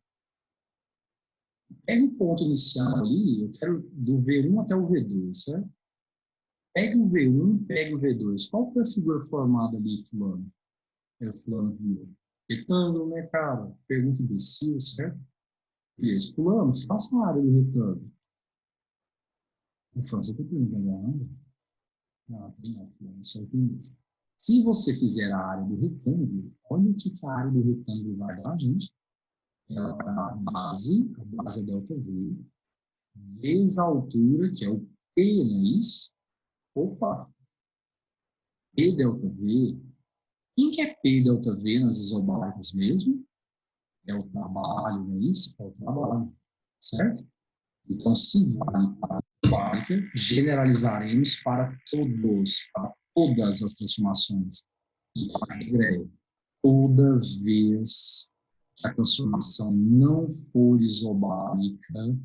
pega o ponto inicial ali, eu quero do V1 até o V2, certo? Pega o V1, pega o V2. Qual foi a figura formada ali, fulano? É o fulano viu. Retângulo, né, cara? Pergunta imbecil, certo? Beleza. Fulano, faça a área do retângulo. O França, eu tô perguntando errado. Não, tem não, fulano, só tem isso. Se você fizer a área do retângulo, olha o que a área do retângulo vai dar, gente. Ela vai dar a base é delta V, vezes a altura, que é o P, não é isso? Opa, P delta V. Quem que é P delta V nas isobáricas mesmo? É o trabalho, não é isso? É o trabalho, certo? Então, se vale para a isobárica, generalizaremos para todas as transformações. Então, a regra é, toda vez que a transformação não for isobárica,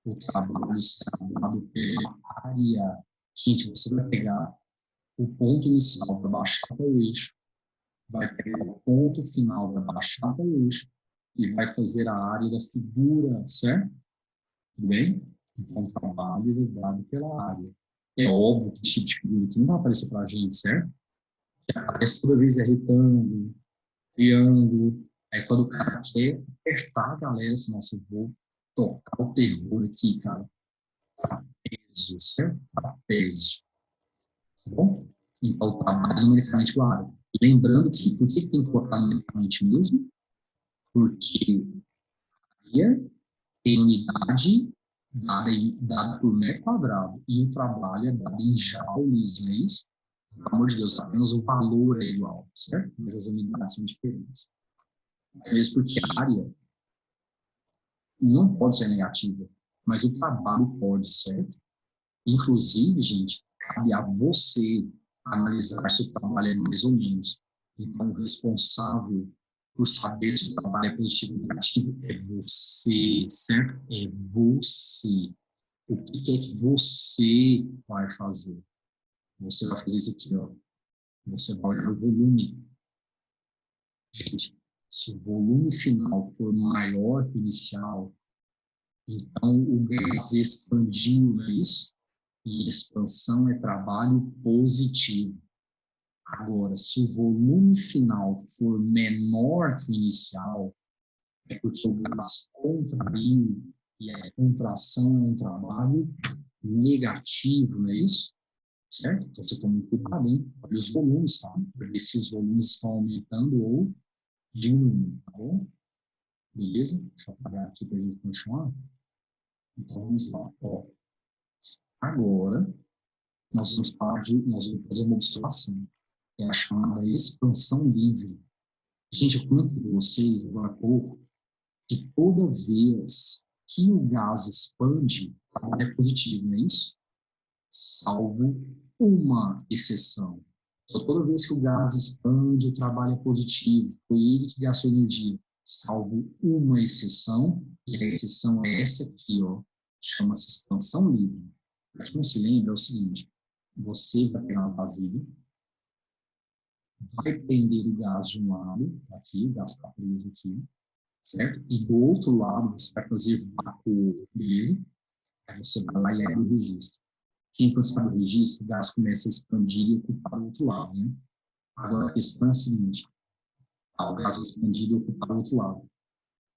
o trabalho será dado pela área. Gente, você vai pegar o ponto inicial para baixar para o eixo, vai pegar o ponto final para baixar para o eixo e vai fazer a área da figura, certo? Tudo bem? Então, o trabalho é dado pela área. É óbvio que esse tipo de figura aqui não vai aparecer para a gente, certo? Que aparece toda vez é retângulo, triângulo. Aí, quando o cara quer apertar a galera, assim, nossa, eu vou tocar o terror aqui, cara. Trapézio, certo? Trapézio. Tá bom? Então, o trabalho é numericamente claro. Lembrando que, por que tem que colocar numericamente mesmo? Porque tem unidade dada por metro quadrado e o trabalho é dado em joules, não é isso? Pelo amor de Deus, apenas o valor é igual, certo? Mas as unidades são diferentes. Às vezes porque a área não pode ser negativa, mas o trabalho pode, certo? Inclusive, gente, cabe a você analisar se o trabalho é mais ou menos. Então, o responsável por saber se o trabalho é positivo ou negativo é você, certo? É você. O que é que você vai fazer? Você vai fazer isso aqui, ó. Você vai olhar o volume. Gente, se o volume final for maior que o inicial, então o gás expandiu, não é isso? E expansão é trabalho positivo. Agora, se o volume final for menor que o inicial, é porque o gás contraiu, e a contração é um trabalho negativo, não é isso? Certo? Então, você toma cuidado, hein? Olha os volumes, tá? Para ver se os volumes estão aumentando ou diminuindo, tá bom? Beleza? Deixa eu apagar aqui para a gente continuar. Então, vamos lá. Ó, agora, nós vamos fazer uma observação, que é a chamada expansão livre. Gente, eu comentei com vocês agora há pouco que toda vez que o gás expande, é positivo, não é isso? Salvo uma exceção. Então, toda vez que o gás expande, o trabalho é positivo. Foi ele que gastou energia. Salvo uma exceção, e a exceção é essa aqui, ó. Chama-se expansão livre. Para quem não se lembra, é o seguinte: você vai pegar uma vasilha, vai prender o gás de um lado, aqui, o gás está preso aqui, certo? E do outro lado, você vai fazer vácuo, beleza? Aí você vai lá e abre o registro. Quando você abre o registro, o gás começa a expandir e ocupar o outro lado, né? Agora, a questão é a seguinte, o gás expandido e ocupar o outro lado.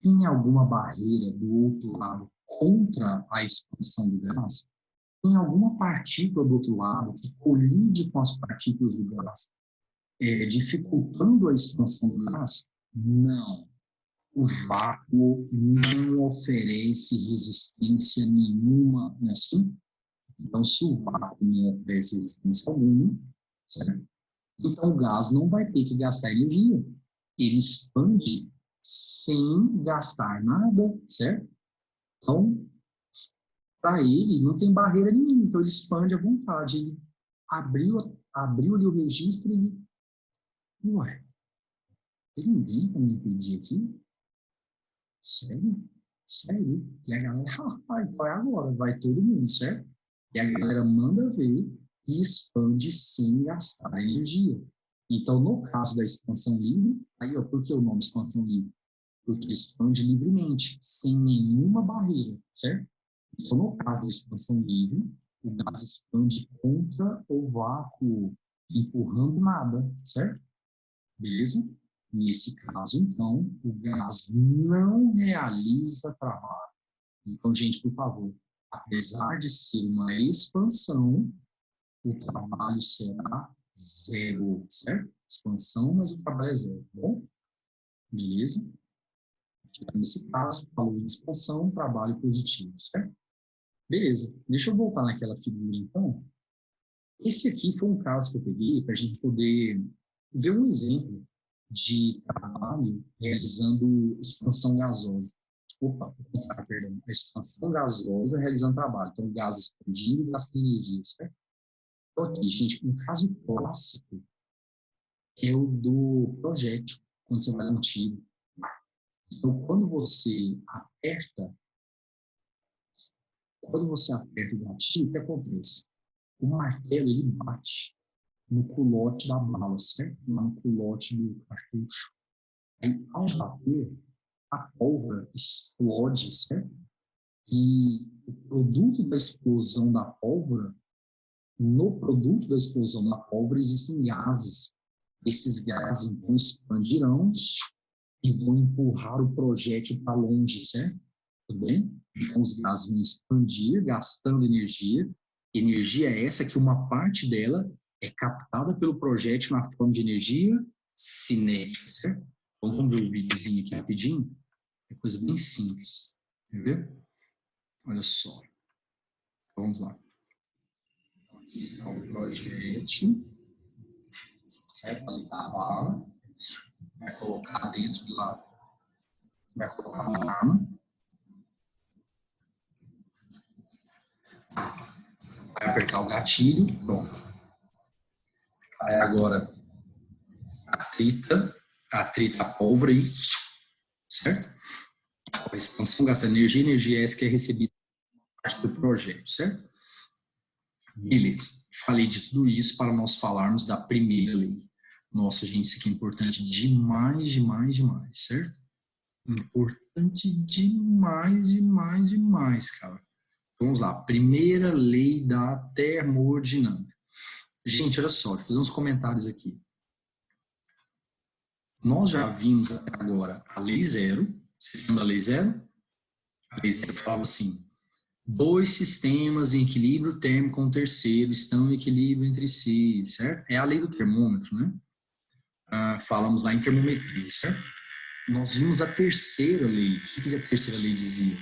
Tem alguma barreira do outro lado contra a expansão do gás? Tem alguma partícula do outro lado que colide com as partículas do gás, dificultando a expansão do gás? Não. O vácuo não oferece resistência nenhuma, não é assim? Então, se o vácuo não oferece resistência alguma, certo? Então o gás não vai ter que gastar energia. Ele expande sem gastar nada, certo? Então, para ele, não tem barreira nenhuma. Então, ele expande à vontade. Ele abriu ali o registro e ele... Ué, tem ninguém para me impedir aqui? Sério? Sério? E a galera, vai agora, vai todo mundo, certo? E a galera manda ver e expande sem gastar energia. Então, no caso da expansão livre, aí, ó, por que o nome expansão livre? Porque expande livremente, sem nenhuma barreira, certo? Então, no caso da expansão livre, o gás expande contra o vácuo, empurrando nada, certo? Beleza? Nesse caso, então, o gás não realiza trabalho. Então, gente, por favor, apesar de ser uma expansão, o trabalho será zero, certo? Expansão, mas o trabalho é zero, tá bom? Beleza? Nesse caso, falou em expansão, trabalho positivo, certo? Beleza. Deixa eu voltar naquela figura, então. Esse aqui foi um caso que eu peguei para a gente poder ver um exemplo de trabalho realizando expansão gasosa. Opa, perdão. A expansão gasosa realizando trabalho. Então, o gás expandindo e gastando energia, certo? Então, aqui, gente, um caso clássico é o do projétil, quando você vai dar um tiro. Então, quando você aperta o gatilho, o que acontece? O martelo, ele bate no culote da bala, certo? Lá no culote do cartucho. Aí, ao bater, a pólvora explode, certo? E o produto da explosão da pólvora, no produto da explosão da pólvora existem gases. Esses gases, então, expandirão e vão empurrar o projétil para longe, certo? Tudo bem? Então, os gases vão expandir, gastando energia. Energia é essa que uma parte dela é captada pelo projétil na forma de energia cinética, certo? Então, vamos ver o videozinho aqui rapidinho. É coisa bem simples. Quer ver? Olha só. Vamos lá. Então, aqui está o projétil. Certo? Ali está a bala. Vai colocar dentro do lado. Vai colocar uma arma. Vai apertar o gatilho. Pronto. Aí agora atrita a pólvora e... Certo? A expansão gasta energia essa que é recebida parte do projeto, certo? Beleza. Falei de tudo isso para nós falarmos da primeira lei. Nossa, gente, isso aqui é importante demais, demais, demais, certo? Importante demais, demais, demais, cara. Vamos lá. Primeira lei da termodinâmica. Gente, olha só, vou fazer uns comentários aqui. Nós já vimos até agora a lei zero. Vocês lembram da lei zero? A lei zero falava assim: dois sistemas em equilíbrio térmico com o terceiro estão em equilíbrio entre si, certo? É a lei do termômetro, né? Falamos lá em termometria, certo? Nós vimos a terceira lei. O que a terceira lei dizia?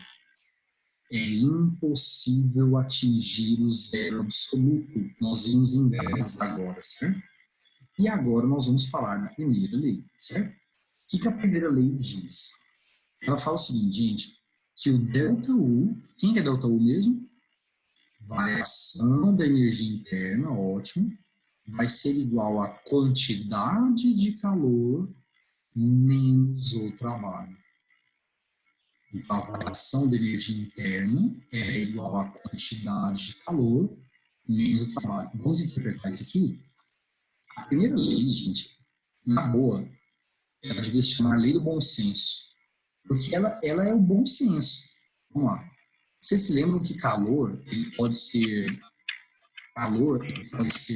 É impossível atingir o zero absoluto. Nós vimos em gases agora, certo? E agora nós vamos falar da primeira lei, certo? O que a primeira lei diz? Ela fala o seguinte, gente, que o ΔU, quem é ΔU mesmo? Variação da energia interna, ótimo, vai ser igual à quantidade de calor menos o trabalho. Então, a variação da energia interna é igual à quantidade de calor menos o trabalho. Vamos interpretar isso aqui? A primeira lei, gente, na boa, ela devia se chamar Lei do Bom Senso, porque ela é o bom senso. Vamos lá. Vocês se lembram que calor ele pode ser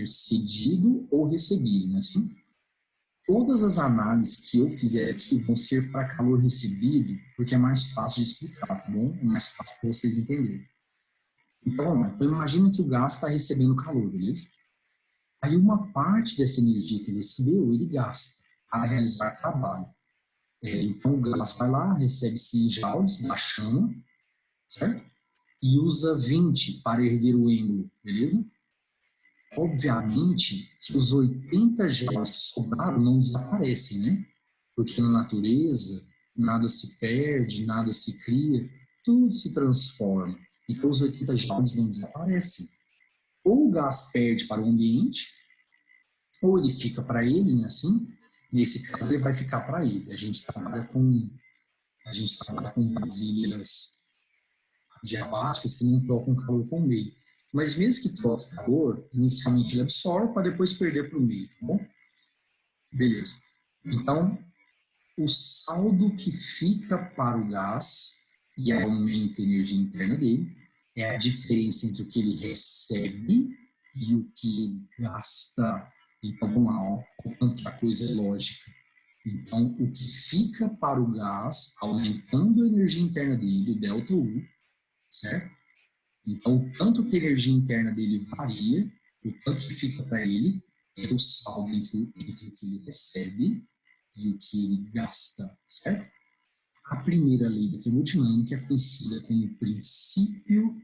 cedido ou recebido, né? Assim, todas as análises que eu fizer aqui vão ser para calor recebido, porque é mais fácil de explicar, tá bom? É mais fácil para vocês entenderem. Então, imagina que o gás está recebendo calor, beleza? Aí uma parte dessa energia que ele recebeu, ele gasta para realizar trabalho. Então o gás vai lá, recebe 100 joules da chama, certo? E usa 20 para erguer o ângulo, beleza? Obviamente que os 80 joules que sobraram não desaparecem, né? Porque na natureza nada se perde, nada se cria, tudo se transforma. Então os 80 joules não desaparecem. Ou o gás perde para o ambiente, ou ele fica para ele, né, assim. Nesse caso ele vai ficar para ele. A gente trabalha com vasilhas diabáticas que não trocam calor com o meio. Mas mesmo que troque calor, inicialmente ele absorve para depois perder para o meio, tá bom? Beleza. Então, o saldo que fica para o gás e aumenta a energia interna dele é a diferença entre o que ele recebe e o que ele gasta. Então, vamos lá, ó, o quanto que a coisa é lógica. Então, o que fica para o gás, aumentando a energia interna dele, o ΔU, certo? Então, o tanto que a energia interna dele varia, o tanto que fica para ele, é o saldo entre o que ele recebe e o que ele gasta, certo? A primeira lei da termodinâmica é conhecida como o princípio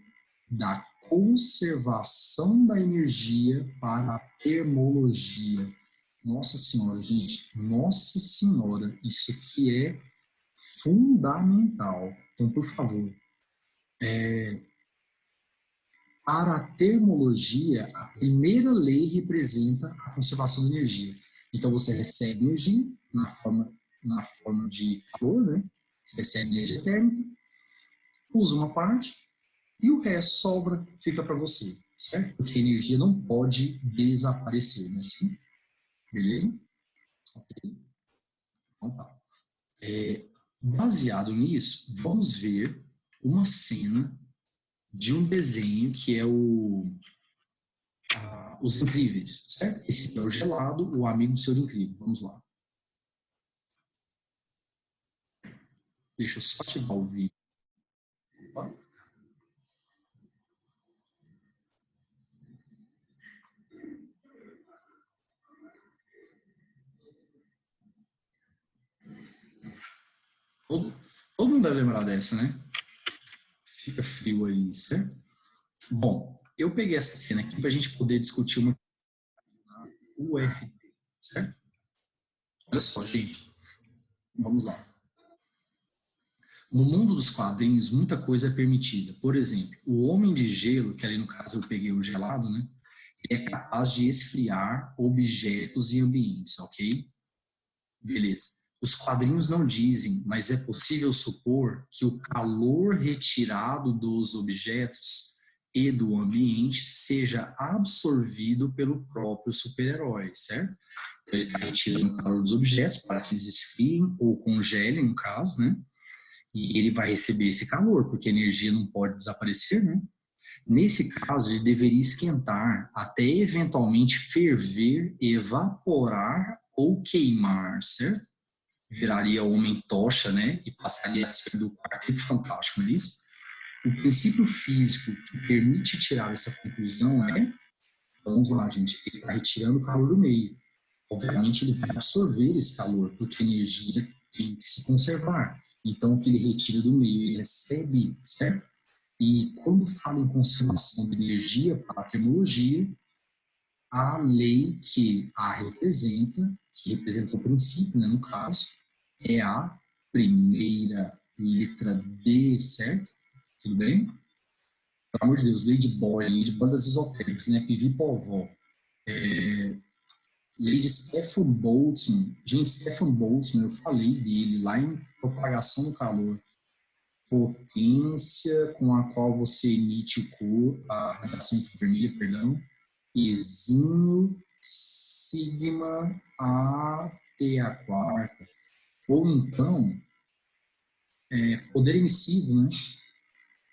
da conservação da energia para a termologia. Nossa Senhora, gente, Nossa Senhora, isso aqui é fundamental. Então, por favor, para a termologia, a primeira lei representa a conservação da energia. Então, você recebe energia na forma de calor, né? Você recebe energia térmica, usa uma parte e o resto sobra, fica para você, certo? Porque a energia não pode desaparecer, né? Assim? Beleza? Ok. Então tá. Baseado nisso, vamos ver uma cena de um desenho que é Os Incríveis, certo? Esse aqui é o Gelado, o amigo do Senhor Incrível. Vamos lá. Deixa eu só ativar o vídeo. Todo, todo mundo deve lembrar dessa, né? Fica frio aí, certo? Bom, eu peguei essa cena aqui para a gente poder discutir uma UFT, certo? Olha só, gente. Vamos lá. No mundo dos quadrinhos, muita coisa é permitida. Por exemplo, o Homem de Gelo, que ali no caso eu peguei o gelado, né? Ele é capaz de esfriar objetos e ambientes, ok? Beleza. Os quadrinhos não dizem, mas é possível supor que o calor retirado dos objetos e do ambiente seja absorvido pelo próprio super-herói, certo? Então, ele está retirando o calor dos objetos para que eles esfriem ou congelem, no caso, né? E ele vai receber esse calor, porque a energia não pode desaparecer, né? Nesse caso, ele deveria esquentar até eventualmente ferver, evaporar ou queimar, certo? Viraria homem-tocha, né? E passaria a ser do Quarteto Fantástico, não é isso? O princípio físico que permite tirar essa conclusão é, vamos lá, gente, ele está retirando o calor do meio. Obviamente, ele vai absorver esse calor, porque a energia tem que se conservar. Então, o que ele retira do meio, ele recebe, certo? E quando fala em conservação de energia para a termologia, a lei que representa o princípio, né, no caso, é a primeira letra D, certo? Tudo bem? Pelo amor de Deus, lei de bandas esotéricas, né? Pivi Povó. Lei de Stefan Boltzmann. Gente, Stefan Boltzmann, eu falei dele lá em Propagação do Calor. Potência com a qual você emite a radiação infravermelha, perdão, exímio sigma a ter a quarta. Ou então, poder emissivo, né?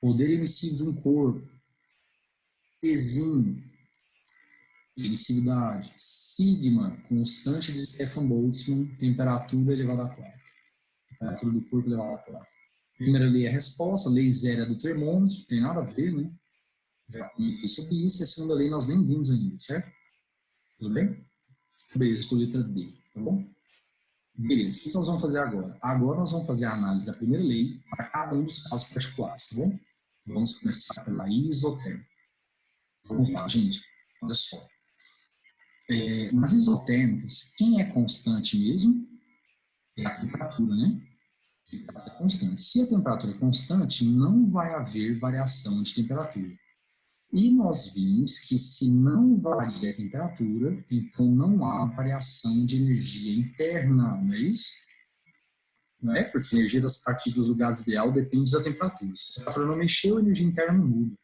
Poder emissivo de um corpo. Exim, emissividade. Sigma, constante de Stefan Boltzmann, temperatura elevada a 4. Temperatura do corpo elevada a 4. Primeira lei é a resposta, lei zero é do termômetro, tem nada a ver, né? Já comentei sobre isso, e a segunda lei nós nem vimos ainda, certo? Tudo bem? Beleza, estou letra D, tá bom? Beleza, o que nós vamos fazer agora? Agora nós vamos fazer a análise da primeira lei para cada um dos casos particulares, tá bom? Vamos começar pela isotérmica. Vamos lá, gente. Olha só. Nas isotérmicas, quem é constante mesmo é a temperatura, né? A temperatura é constante. Se a temperatura é constante, não vai haver variação de temperatura. E nós vimos que se não varia a temperatura, então não há variação de energia interna, não é isso? Não é? Porque a energia das partículas do gás ideal depende da temperatura. Se a temperatura não mexeu, a energia interna não muda.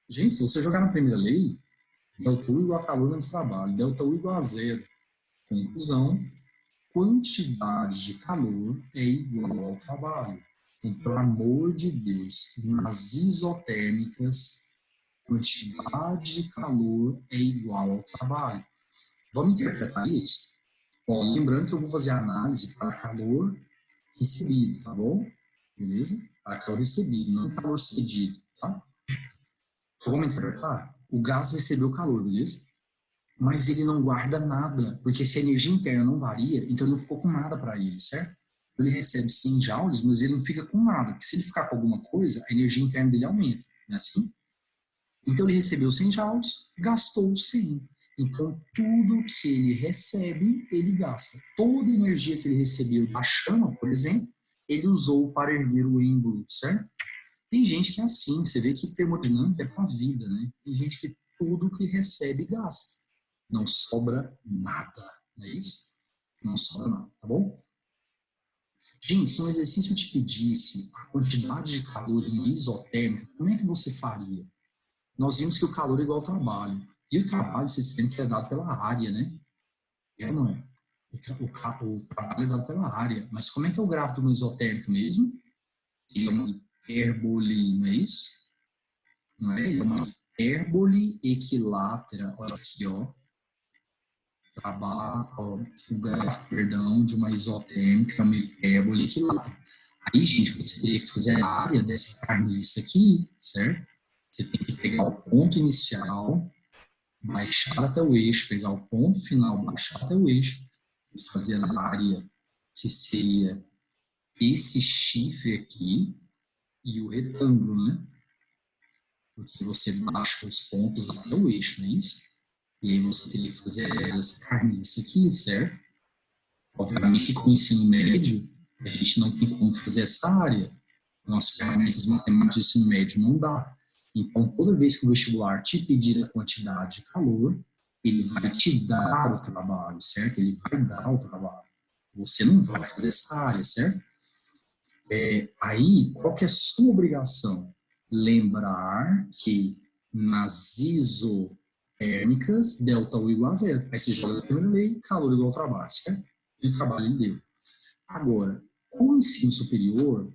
Gente, se você jogar na primeira lei, delta U igual a calor menos trabalho, delta U igual a zero. Conclusão, quantidade de calor é igual ao trabalho. Então, pelo amor de Deus, nas isotérmicas, quantidade de calor é igual ao trabalho. Vamos interpretar isso? Ó, lembrando que eu vou fazer a análise para calor recebido, tá bom? Beleza? Para calor recebido, não calor cedido, tá? Então, vamos interpretar? O gás recebeu calor, beleza? Mas ele não guarda nada, porque se a energia interna não varia, então ele não ficou com nada para ele, certo? Ele recebe 100 joules, mas ele não fica com nada, porque se ele ficar com alguma coisa, a energia interna dele aumenta, não é assim? Então ele recebeu 100 joules, gastou 100. Então tudo que ele recebe, ele gasta. Toda a energia que ele recebeu da chama, por exemplo, ele usou para erguer o êmbolo, certo? Tem gente que é assim, você vê que termodinâmica é para a vida, né? Tem gente que tudo que recebe gasta. Não sobra nada, não é isso? Não sobra nada, tá bom? Gente, se um exercício te pedisse a quantidade de calor em uma isotérmica, como é que você faria? Nós vimos que o calor é igual ao trabalho. E o trabalho, vocês sabem que é dado pela área, né? É ou não é? O trabalho é dado pela área. Mas como é que é o gráfico de uma isotérmica mesmo? Ele é uma hipérbole, não é isso? Não é? Ele é uma hipérbole equilátera. Olha aqui, ó. O gráfico, perdão, de uma isotérmica, uma hipérbole equilátera. Aí, gente, você teria que fazer a área dessa carniça aqui, certo? Você tem que pegar o ponto inicial, baixar até o eixo, pegar o ponto final, baixar até o eixo, e fazer a área que seria esse chifre aqui e o retângulo, né? Porque você baixa os pontos até o eixo, não é isso? E aí você teria que fazer essa carniça aqui, certo? Obviamente que com o ensino médio, a gente não tem como fazer essa área. Nossas ferramentas matemáticas do ensino médio não dá. Então, toda vez que o vestibular te pedir a quantidade de calor, ele vai te dar o trabalho, certo? Ele vai dar o trabalho. Você não vai fazer essa área, certo? Aí, qual que é a sua obrigação? Lembrar que nas isotérmicas, delta U igual a zero. Aí você joga a primeira lei, calor igual ao trabalho, certo? E o trabalho ele deu. Agora, com o ensino superior,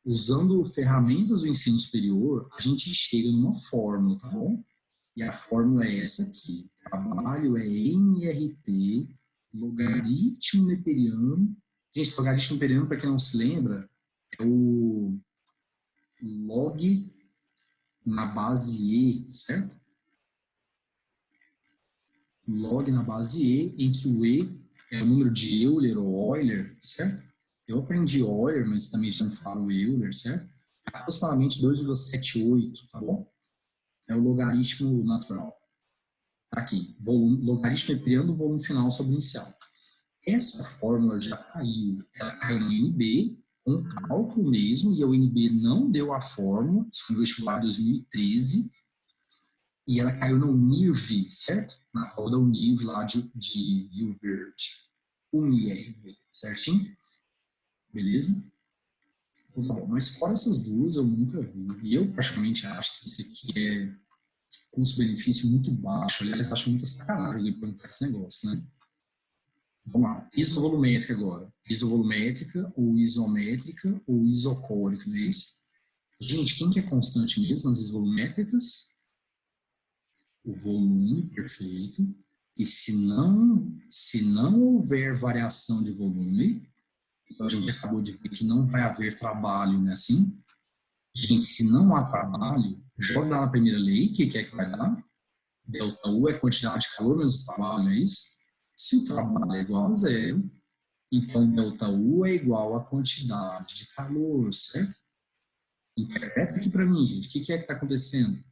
usando ferramentas do ensino superior, a gente chega numa fórmula, tá bom? E a fórmula é essa aqui. Trabalho é nRT, logaritmo neperiano. Gente, logaritmo neperiano, para quem não se lembra, é o log na base E, certo? Log na base E, em que o E é o número de Euler ou Euler, certo? Eu aprendi Euler, mas também já não falo Euler, certo? Aproximadamente 2,78, tá bom? É o logaritmo natural. Aqui, logaritmo neperiano do volume final sobre o inicial. Essa fórmula já caiu. Ela caiu no UNB, com cálculo mesmo, e a UNB não deu a fórmula, isso foi no vestibular de 2013, e ela caiu no UNIRV, certo? Na prova da UNIRV lá de Rio Verde. UNIRV, certinho? Beleza? Então, tá bom. Mas fora essas duas, eu nunca vi. E eu, praticamente, acho que isso aqui é custo-benefício muito baixo. Aliás, acho muita sacanagem alguém perguntar esse negócio, né? Vamos lá. Isovolumétrica agora. Isovolumétrica, ou isométrica, ou isocórica, não é isso? Gente, quem que é constante mesmo nas isovolumétricas? O volume, perfeito. E se não houver variação de volume, então a gente acabou de ver que não vai haver trabalho, né? Assim, gente, se não há trabalho, joga lá na primeira lei, o que é que vai dar? Delta U é quantidade de calor menos trabalho, não é isso? Se o trabalho é igual a zero, então delta U é igual à quantidade de calor, certo? Interpreta aqui para mim, gente, o que é que está acontecendo?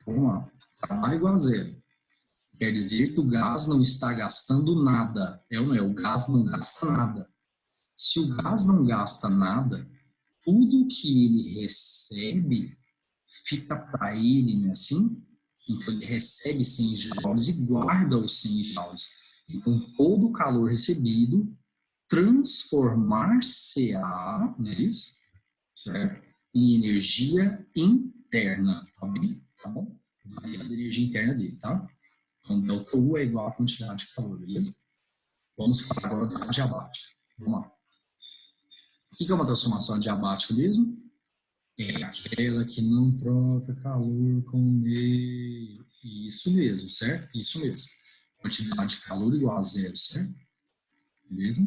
Vamos lá, trabalho igual a zero. Quer dizer que o gás não está gastando nada. É ou não é? O gás não gasta nada. Se o gás não gasta nada, tudo que ele recebe fica para ele, não é assim? Então ele recebe 100 joules e guarda os 100 joules. Então todo o calor recebido transformar-se-á, não é isso? Certo? Em energia interna, tá bem? Tá bom? Variando a energia interna dele, tá? Então, delta U é igual à quantidade de calor, beleza? Vamos falar agora da adiabática. Vamos lá. O que é uma transformação adiabática mesmo? É aquela que não troca calor com o meio. Isso mesmo, certo? Isso mesmo. Quantidade de calor igual a zero, certo? Beleza?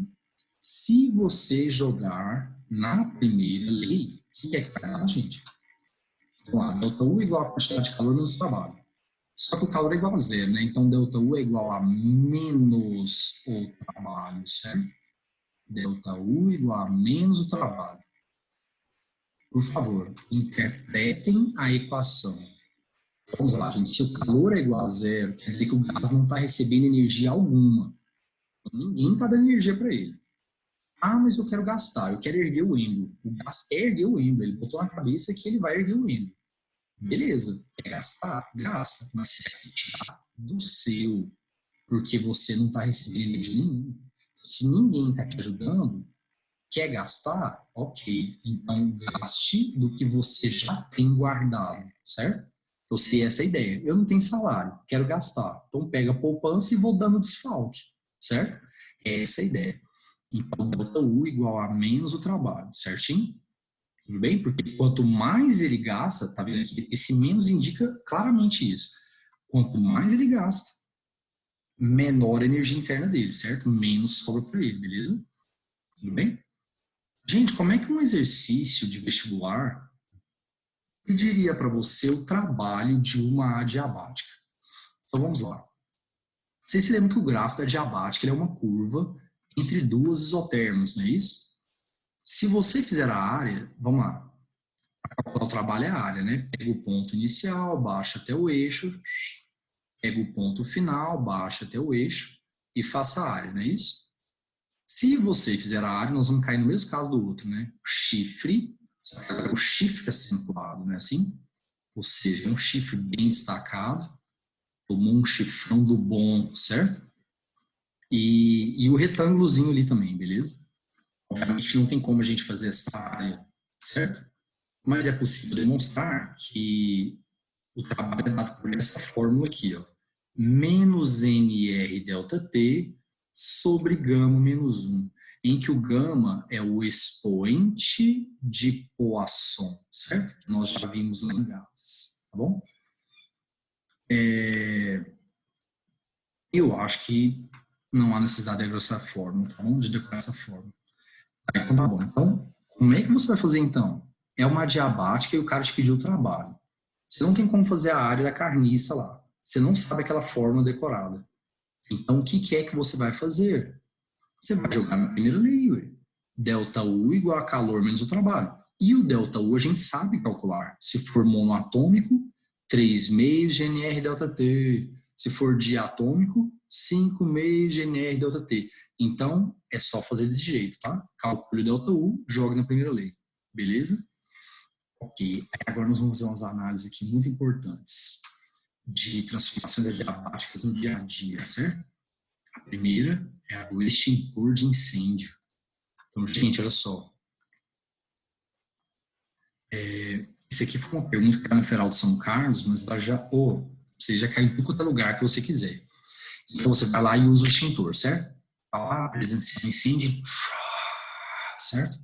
Se você jogar na primeira lei, o que é que vai dar, gente? Vamos lá, delta U igual a quantidade de calor menos trabalho. Só que o calor é igual a zero, né? Então, delta U é igual a menos o trabalho, certo? Delta U igual a menos o trabalho. Por favor, interpretem a equação. Vamos lá, gente. Se o calor é igual a zero, quer dizer que o gás não está recebendo energia alguma. Ninguém está dando energia para ele. Ah, mas eu quero gastar, eu quero erguer o êmbolo. O gás quer erguer o êmbolo. Ele botou na cabeça que ele vai erguer o êmbolo. Beleza, quer gastar? Gasta. Mas você tem que tirar do seu, porque você não está recebendo energia nenhuma. Se ninguém está te ajudando, quer gastar? Ok. Então, gaste do que você já tem guardado, certo? Então, seria essa a ideia. Eu não tenho salário, quero gastar. Então, pega a poupança e vou dando desfalque, certo? É essa a ideia. Então, delta U igual a menos o trabalho, certinho? Tudo bem? Porque quanto mais ele gasta, tá vendo aqui? Esse menos indica claramente isso. Quanto mais ele gasta, menor a energia interna dele, certo? Menos sobra para ele, beleza? Tudo bem? Gente, como é que um exercício de vestibular pediria para você o trabalho de uma adiabática? Então vamos lá. Vocês se lembram que o gráfico da adiabática é uma curva entre duas isotermas, não é isso? Se você fizer a área, vamos lá. O trabalho é a área, né? Pega o ponto inicial, baixa até o eixo, pega o ponto final, baixa até o eixo e faça a área, não é isso? Se você fizer a área, nós vamos cair no mesmo caso do outro, né? O chifre, só que agora o chifre acentuado, não é assim? Ou seja, é um chifre bem destacado, tomou um chifrão do bom, certo? E o retângulozinho ali também, beleza? Obviamente não tem como a gente fazer essa área, certo? Mas é possível demonstrar que o trabalho é dado por essa fórmula aqui, ó. Menos NR delta T sobre gama menos 1, em que o gama é o expoente de Poisson, certo? Que nós já vimos lá em gases, tá bom? Eu acho que não há necessidade de ver essa fórmula, tá bom? De decorar essa fórmula. Então tá bom. Então, como é que você vai fazer então? É uma adiabática e o cara te pediu o trabalho. Você não tem como fazer a área da carniça lá. Você não sabe aquela fórmula decorada. Então, o que é que você vai fazer? Você vai jogar na primeira lei, ué. Delta U igual a calor menos o trabalho. E o delta U a gente sabe calcular. Se for monoatômico, 3 meios de NR delta T. Se for diatômico, 5 meios de NR delta T. Então, é só fazer desse jeito, tá? Calcule o delta U, joga na primeira lei. Beleza? Ok. Agora nós vamos fazer umas análises aqui muito importantes de transformações adiabáticas no dia a dia, certo? A primeira é a do extintor de incêndio. Então, gente, olha só. Isso aqui foi uma pergunta que caiu na Federal de São Carlos, mas ela já, você já caiu em qualquer lugar que você quiser. Então, você vai lá e usa o extintor, certo? tá lá presenciando incêndio, certo?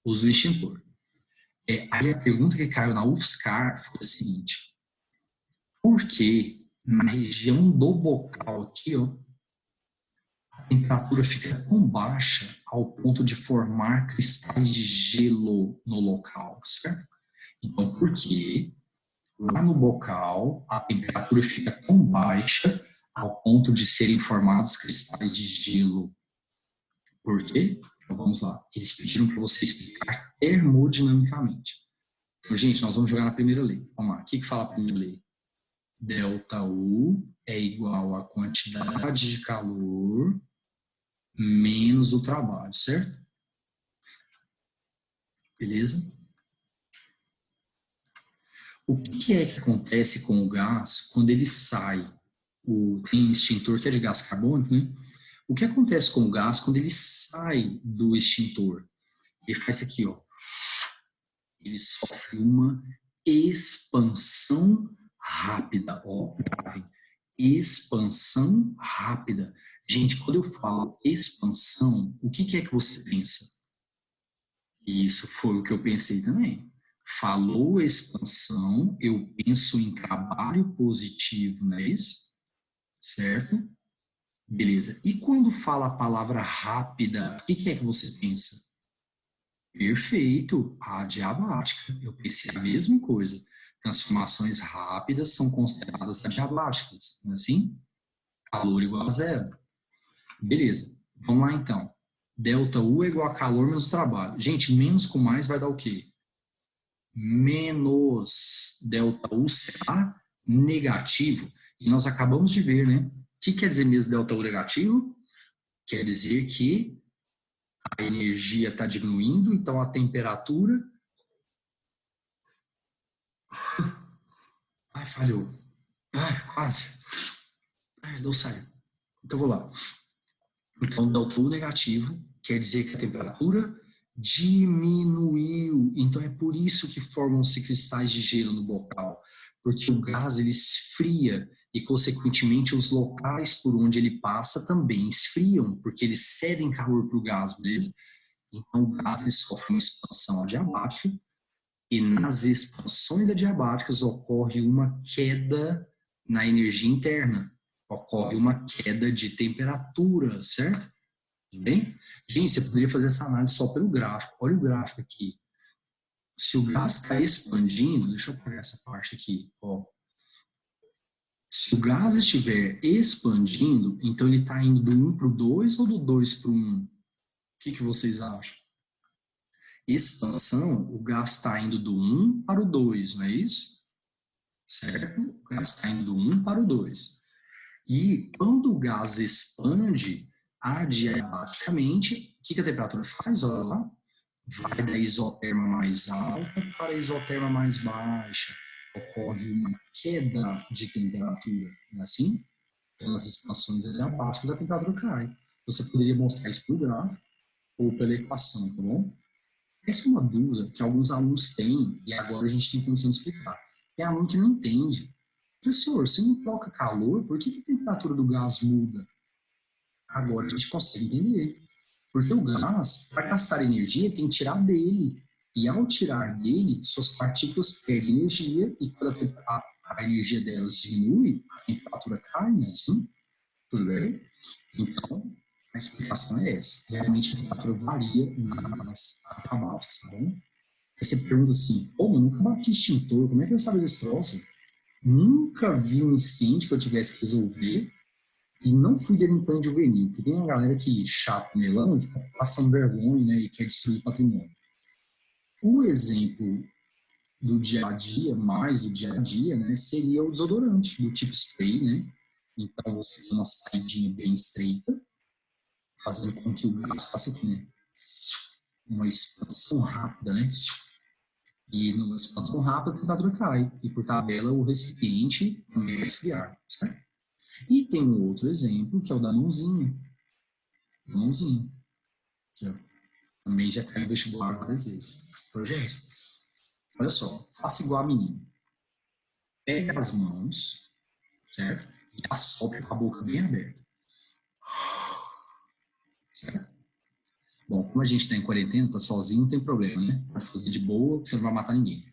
Usa o extintor. Aí a pergunta que caiu na UFSCar foi a seguinte: por que na região do bocal aqui, ó, a temperatura fica tão baixa ao ponto de formar cristais de gelo no local, certo? Então, por que lá no bocal a temperatura fica tão baixa ao ponto de serem formados cristais de gelo? Por quê? Então, vamos lá. Eles pediram para você explicar termodinamicamente. Então, gente, nós vamos jogar na primeira lei. Vamos lá. O que fala a primeira lei? ΔU é igual à quantidade de calor menos o trabalho, certo? Beleza? O que é que acontece com o gás quando ele sai? Tem extintor que é de gás carbônico, né? O que acontece com o gás quando ele sai do extintor? Ele faz isso aqui, ó. Ele sofre uma expansão rápida, ó, expansão rápida. Gente, quando eu falo expansão, o que é que você pensa? Isso foi o que eu pensei também. Falou expansão, eu penso em trabalho positivo, não é isso? Certo? Beleza. E quando fala a palavra rápida, o que é que você pensa? Perfeito, adiabática. Eu pensei a mesma coisa. Transformações rápidas são consideradas adiabáticas, não é assim? Calor igual a zero. Beleza, vamos lá então. ΔU é igual a calor menos trabalho. Gente, menos com mais vai dar o quê? Menos. ΔU será negativo. E nós acabamos de ver, né? O que quer dizer menos ΔU negativo? Quer dizer que a energia está diminuindo, então a temperatura... Ai, falhou. Ai, quase. Ai, não saiu. Então, vou lá. Então, ΔU negativo quer dizer que a temperatura diminuiu. Então, é por isso que formam-se cristais de gelo no bocal. Porque o gás, ele esfria e, consequentemente, os locais por onde ele passa também esfriam, porque eles cedem calor para o gás, beleza? Então, o gás ele sofre uma expansão adiabática e nas expansões adiabáticas ocorre uma queda na energia interna, ocorre uma queda de temperatura, certo? Tudo bem? Gente, você poderia fazer essa análise só pelo gráfico. Olha o gráfico aqui. Se o gás está expandindo, deixa eu pegar essa parte aqui, ó. Se o gás estiver expandindo, então ele está indo do 1 para o 2 ou do 2 para o 1? O que vocês acham? Expansão, o gás está indo do 1 para o 2, não é isso? Certo? O gás está indo do 1 para o 2. E quando o gás expande adiabaticamente, o que a temperatura faz? Olha lá. Vai da isoterma mais alta para a isoterma mais baixa. Ocorre uma queda de temperatura, não é assim? Pelas expansões adiabáticas, a temperatura cai. Você poderia mostrar isso pelo gráfico ou pela equação, tá bom? Essa é uma dúvida que alguns alunos têm e agora a gente tem condição de explicar. Tem aluno que não entende. Professor, se não troca calor, por que a temperatura do gás muda? Agora a gente consegue entender. Porque o gás, para gastar energia, tem que tirar dele. E ao tirar dele, suas partículas perdem energia e quando a energia delas diminui, a temperatura cai, né? Assim, tudo bem? Então, a explicação é essa. Realmente a temperatura varia nas adiabáticas, tá bom? Aí você pergunta assim, pô, eu nunca bati extintor, como é que eu sabia desse troço? Nunca vi um incêndio que eu tivesse que resolver e não fui delinquente juvenil, porque tem uma galera que chato melão, fica passando vergonha, né, e quer destruir patrimônio. O exemplo do dia a dia, mais do dia a dia, né, seria o desodorante, do tipo spray, né? Então você tem uma saidinha bem estreita, fazendo com que o gás passe aqui, né? Uma expansão rápida, né? E numa expansão rápida a temperatura cai. E por tabela o recipiente também vai esfriar, certo? E tem um outro exemplo, que é o da mãozinha. Mãozinha. Que ó, também já caiu no vestibular várias vezes. Então, gente, olha só, faça igual a menina. Pega as mãos, certo? E assopra com a boca bem aberta. certo? Bom, como a gente está em quarentena, está sozinho, não tem problema, né? Pode fazer de boa, que você não vai matar ninguém.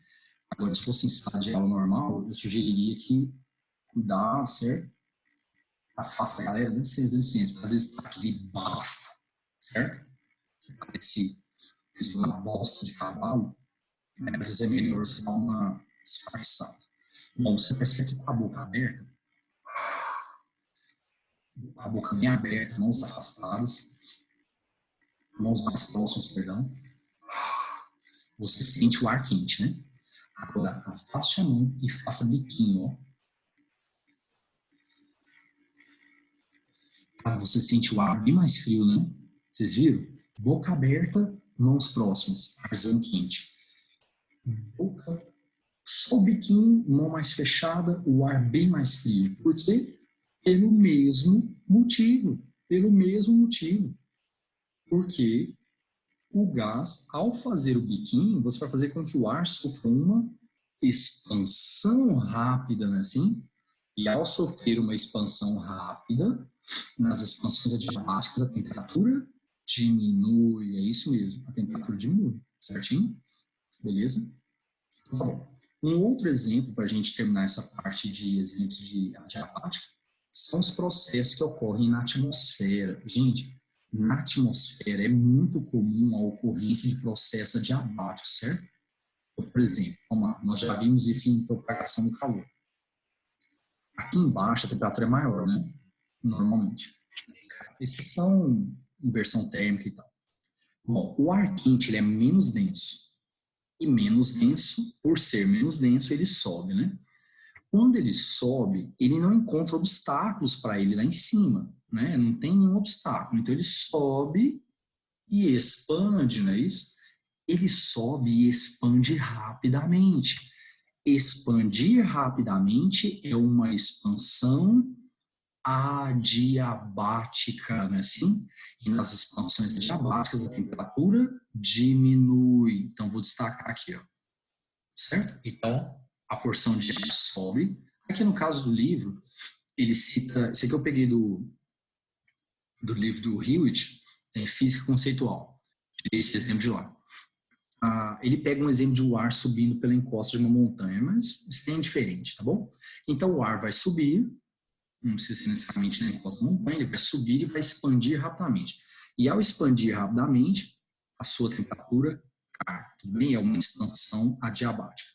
Agora, se fosse em sala de aula normal, eu sugeriria que cuidar, certo? Afasta a galera, dá licença, porque às vezes tá aquele bafo, certo? Que parece uma bosta de cavalo, né? Às vezes é melhor você dar uma disfarçada. Bom, você percebe que com a boca aberta, a boca bem aberta, mãos afastadas, mãos mais próximas, perdão, você sente o ar quente, né? Agora, afaste a mão e faça biquinho, ó. Ah, você sente o ar bem mais frio, né? Vocês viram? Boca aberta, mãos próximas, arzão quente. Boca, só o biquinho, mão mais fechada, o ar bem mais frio. Por quê? Pelo mesmo motivo. Pelo mesmo motivo. Porque o gás, ao fazer o biquinho, você vai fazer com que o ar sofra uma expansão rápida, não é assim? E ao sofrer uma expansão rápida, nas expansões adiabáticas, a temperatura diminui. É isso mesmo, a temperatura diminui, certinho? Beleza? Tá bom. Um outro exemplo, para a gente terminar essa parte de exemplos de adiabática, são os processos que ocorrem na atmosfera. Gente, na atmosfera é muito comum a ocorrência de processos adiabáticos, certo? Por exemplo, vamos lá, nós já vimos isso em propagação do calor. Aqui embaixo a temperatura é maior, né? Normalmente. Esses são inversão térmica e tal. Bom, o ar quente ele é menos denso. E menos denso, por ser menos denso, ele sobe, né? Quando ele sobe, ele não encontra obstáculos para ele lá em cima, né? Não tem nenhum obstáculo. Então ele sobe e expande, não é isso? Ele sobe e expande rapidamente. Expandir rapidamente é uma expansão adiabática, não é assim? E nas expansões adiabáticas a temperatura diminui. Então vou destacar aqui, ó. Certo? Então a porção de ar sobe. Aqui no caso do livro, ele cita, esse aqui eu peguei do livro do Hewitt, Física Conceitual. Esse exemplo de lá. Ele pega um exemplo de o ar subindo pela encosta de uma montanha, mas isso tem diferente, tá bom? Então o ar vai subir, não precisa ser necessariamente na encosta da montanha, ele vai subir e vai expandir rapidamente. E ao expandir rapidamente, a sua temperatura cai, tudo bem? É uma expansão adiabática.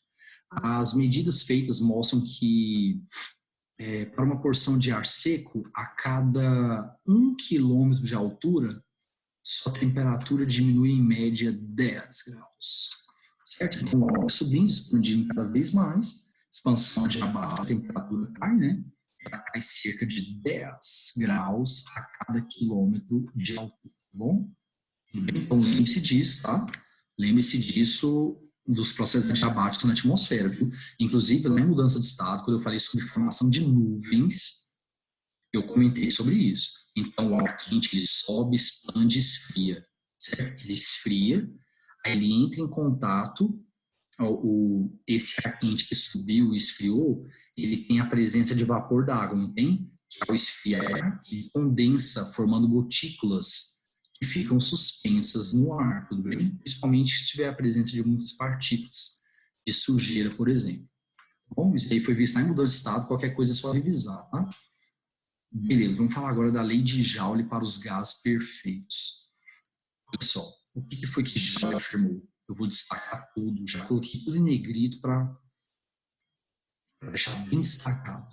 As medidas feitas mostram que para uma porção de ar seco, a cada 1 quilômetro de altura, sua temperatura diminui em média 10 graus. Certo? Então, o ar subindo, expandindo cada vez mais, expansão adiabática, a temperatura cai, né? Ela cai cerca de 10 graus a cada quilômetro de altura, tá bom? Então, lembre-se disso, tá? Lembre-se disso dos processos adiabáticos na atmosfera, viu? Inclusive, lá em mudança de estado, quando eu falei sobre formação de nuvens, eu comentei sobre isso. Então, o ar quente, ele sobe, expande, esfria, certo? Ele esfria, aí ele entra em contato, esse ar quente que subiu e esfriou, ele tem a presença de vapor d'água, não tem? Que ao esfriar, ele condensa, formando gotículas que ficam suspensas no ar, tudo bem? Principalmente se tiver a presença de muitas partículas de sujeira, por exemplo. Bom, isso aí foi visto lá em mudança de estado, qualquer coisa é só revisar, tá? Beleza, vamos falar agora da lei de Joule para os gases perfeitos. Olha só, o que foi que Joule afirmou? Eu vou destacar tudo, já coloquei tudo em negrito para deixar bem destacado.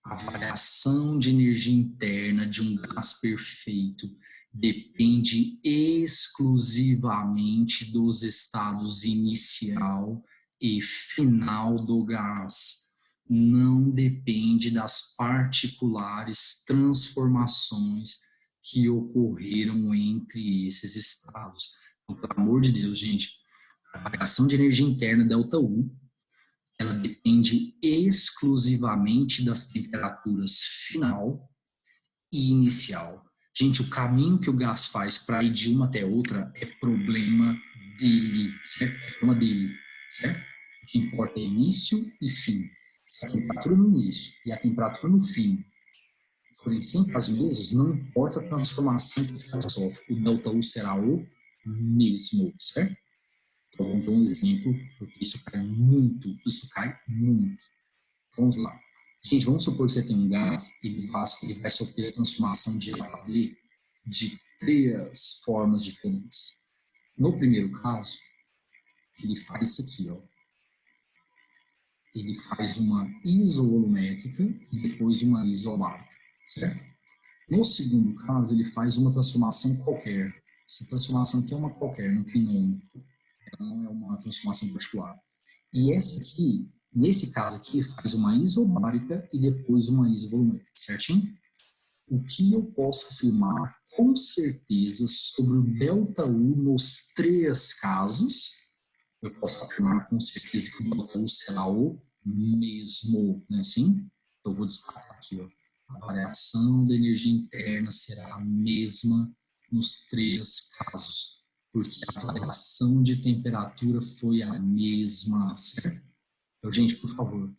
A variação de energia interna de um gás perfeito depende exclusivamente dos estados inicial e final do gás. Não depende das particulares transformações que ocorreram entre esses estados. Então, pelo amor de Deus, gente, a variação de energia interna, ΔU, ela depende exclusivamente das temperaturas final e inicial. Gente, o caminho que o gás faz para ir de uma até outra é problema dele, certo? É problema dele, certo? O que importa é início e fim. Se a temperatura no início e a temperatura no fim forem 100 casos mesmos, não importa a transformação que esse cara sofre, o delta U será o mesmo, certo? Então, vamos dar um exemplo, porque isso cai muito, isso cai muito. Vamos lá. Gente, vamos supor que você tem um gás, ele vai sofrer a transformação de A para B de 3 formas diferentes. No primeiro caso, ele faz isso aqui, ó. Ele faz uma isovolumétrica e depois uma isobárica, certo? No segundo caso, ele faz uma transformação qualquer. Essa transformação aqui é uma qualquer, não tem nome. Ela não é uma transformação particular. E essa aqui, nesse caso aqui, faz uma isobárica e depois uma isovolumétrica, certinho? O que eu posso afirmar com certeza sobre o delta U nos 3 casos? Eu posso afirmar com certeza que o delta U será o mesmo, não é assim? Então, eu vou destacar aqui, ó. A variação da energia interna será a mesma nos 3 casos, porque a variação de temperatura foi a mesma, certo? Então, gente, por favor,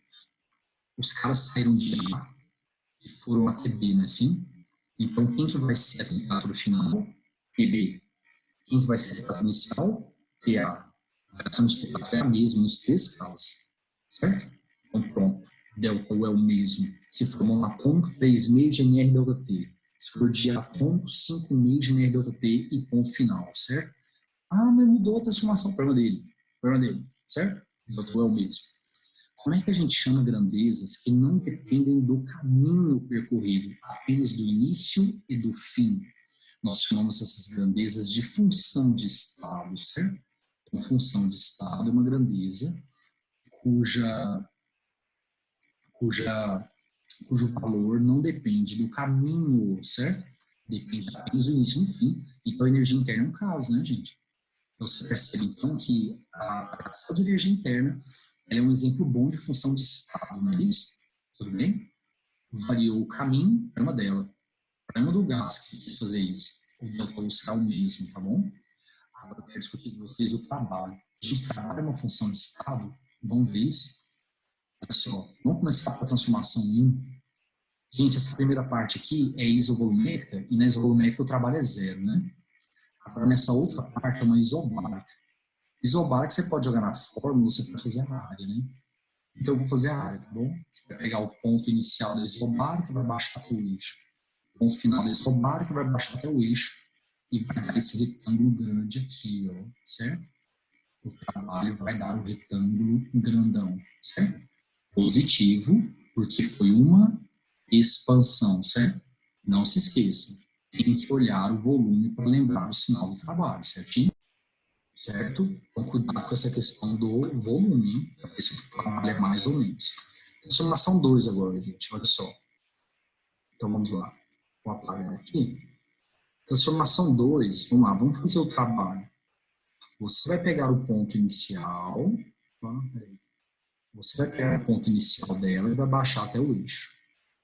os caras saíram de A e foram até B, não é assim? Então, quem que vai ser a temperatura final? PB. Quem que vai ser a temperatura inicial? TA. A variação de temperatura é a mesma nos 3 casos, certo? Então, pronto. Delta U é o mesmo. Se for monatômico, 3,5 de NR delta T. Se for diatômico, 5,5 de NR delta T e ponto final, certo? Ah, mas mudou a transformação. Problema dele, certo? Delta U é o mesmo. Como é que a gente chama grandezas que não dependem do caminho percorrido, apenas do início e do fim? Nós chamamos essas grandezas de função de estado, certo? Então, função de estado é uma grandeza cujo valor não depende do caminho, certo? Depende apenas do início e do fim. Então, a energia interna é um caso, né, gente? Então, você percebe, então, que a variação de energia interna é um exemplo bom de função de estado, não é isso? Tudo bem? Variou o caminho, problema dela. Problema do gás que quis fazer isso. O delta U será o mesmo, tá bom? Agora eu quero discutir com vocês o trabalho. A gente trabalha uma função de estado, vamos ver isso? Olha só, vamos começar com a transformação 1. Gente, essa primeira parte aqui é isovolumétrica, e na isovolumétrica o trabalho é 0, né? Agora, nessa outra parte é uma isobárica. Isobárica você pode jogar na fórmula, você pode fazer a área, né? Então, eu vou fazer a área, tá bom? Você vai pegar o ponto inicial da isobárica e vai baixar até o eixo. O ponto final da isobárica vai baixar até o eixo e vai dar esse retângulo grande aqui, ó, certo? O trabalho vai dar um retângulo grandão, certo? Positivo, porque foi uma expansão, certo? Não se esqueça, tem que olhar o volume para lembrar o sinal do trabalho, certinho? Certo? Então, cuidado com essa questão do volume, para ver se o trabalho é mais ou menos. Transformação 2 agora, gente, olha só. Então, vamos lá. Vou apagar aqui. Transformação 2, vamos lá, vamos fazer o trabalho. Você vai pegar o ponto inicial, tá? Você vai pegar o ponto inicial dela e vai baixar até o eixo.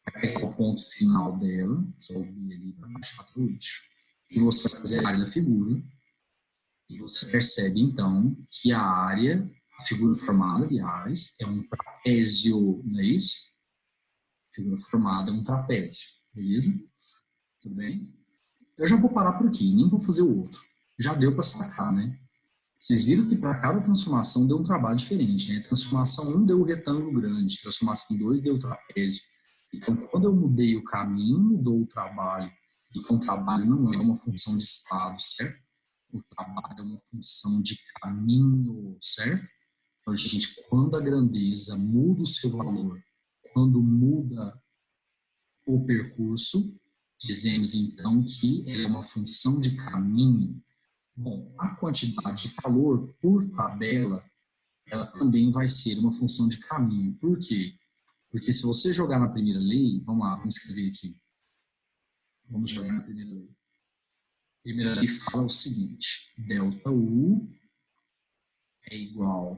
Vai pegar o ponto final dela, que é o B ali, vai baixar até o eixo. E você vai fazer a área da figura. E você percebe, então, que a área, a figura formada, aliás, é um trapézio, não é isso? A figura formada é um trapézio, beleza? Tudo bem? Eu já vou parar por aqui, nem vou fazer o outro. Já deu para sacar, né? Vocês viram que para cada transformação deu um trabalho diferente, né? Transformação 1 deu o retângulo grande, transformação 2 deu o trapézio. Então, quando eu mudei o caminho, mudou o trabalho. Então, o trabalho não é uma função de estado, certo? O trabalho é uma função de caminho, certo? Então, gente, quando a grandeza muda o seu valor, quando muda o percurso, dizemos então que ela é uma função de caminho. Bom, a quantidade de calor por tabela, ela também vai ser uma função de caminho. Por quê? Porque se você jogar na primeira lei, vamos lá, vamos escrever aqui. Vamos jogar na primeira lei. A primeira lei fala o seguinte: delta U é igual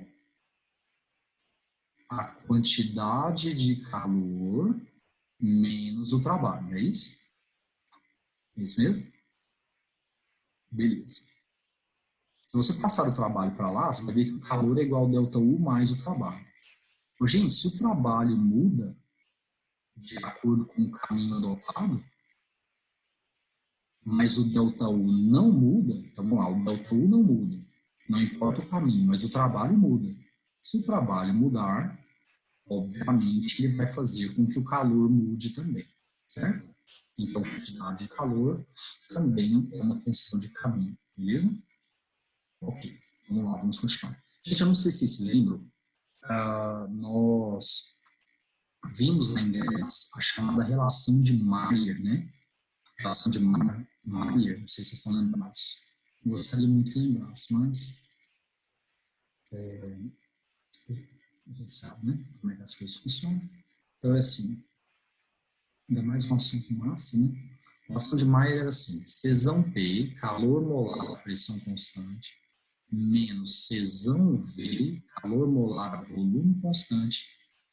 a quantidade de calor menos o trabalho, é isso? É isso mesmo? Beleza. Se você passar o trabalho para lá, você vai ver que o calor é igual a delta U mais o trabalho. Gente, se o trabalho muda, de acordo com o caminho adotado, mas o ΔU não muda, então vamos lá, o ΔU não muda, não importa o caminho, mas o trabalho muda. Se o trabalho mudar, obviamente ele vai fazer com que o calor mude também, certo? Então, a quantidade de calor também é uma função de caminho, beleza? Ok, vamos lá, vamos continuar. Gente, eu não sei se vocês se lembram, nós vimos na inglês a chamada relação de Mayer, né? Relação de Mayer, não sei se vocês estão lembrados. Gostaria muito que lembrasse, mas a gente sabe, né? Como é que as coisas funcionam. Então, é assim, ainda mais um assunto massa, né? A relação de Mayer era assim, Czão P, calor molar, pressão constante, menos Czão V, calor molar, volume constante.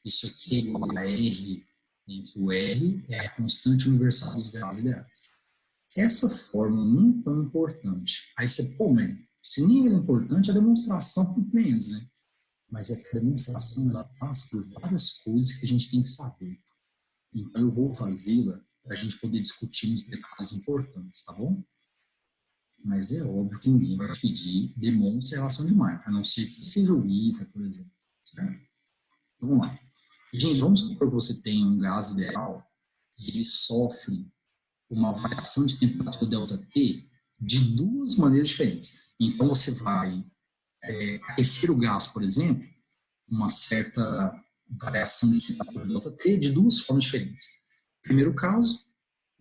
Isso aqui é igual a R, em que o R é a constante universal dos gases ideais. Essa forma nem tão importante. Aí você, pô, man, se nem é importante, a demonstração muito menos, né? Mas é que a demonstração, ela passa por várias coisas que a gente tem que saber. Então, eu vou fazê-la para a gente poder discutir uns detalhes importantes, tá bom? Mas é óbvio que ninguém vai pedir demonstre a relação de Mayer, a não ser que seja o ITA, por exemplo. Certo? Então, vamos lá. Gente, vamos supor que você tem um gás ideal e ele sofre uma variação de temperatura ΔT de duas maneiras diferentes. Então, você vai aquecer o gás, por exemplo, uma certa variação de temperatura ΔT de duas formas diferentes. Primeiro caso,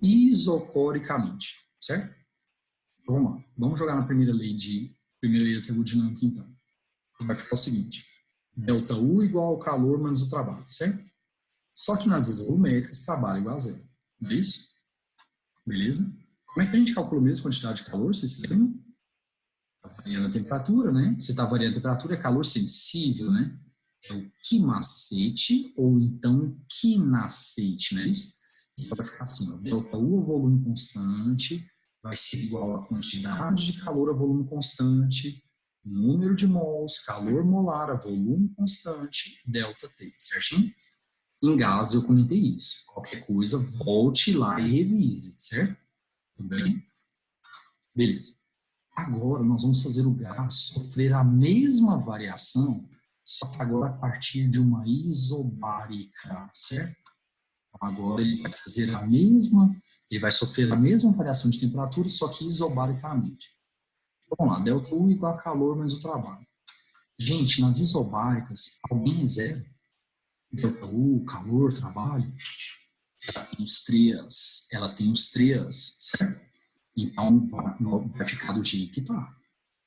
isocoricamente, certo? Então, vamos lá. Vamos jogar na primeira lei da termodinâmica, então. Vai ficar o seguinte, ΔU igual ao calor menos o trabalho, certo? Só que nas isovolumétricas, trabalho igual a zero. Não é isso? Beleza? Como é que a gente calcula a mesma quantidade de calor, vocês se lembram? Está variando a temperatura, né? Se está variando a temperatura, é calor sensível, né? É o quimacete ou então quinacete, não é isso? Então vai ficar assim, ó, ΔU ao volume constante vai ser igual à quantidade de calor a volume constante, número de mols, calor molar a volume constante, ΔT, certinho? Em gás eu comentei isso. Qualquer coisa, volte lá e revise, certo? Tudo bem? Beleza. Agora nós vamos fazer o gás sofrer a mesma variação, só que agora a partir de uma isobárica, certo? Então, agora ele vai fazer ele vai sofrer a mesma variação de temperatura, só que isobaricamente. Então, vamos lá, ΔU igual a calor menos o trabalho. Gente, nas isobáricas, alguém é zero? ΔU, calor, trabalho, ela tem os trias, certo? Então, vai ficar do jeito que está.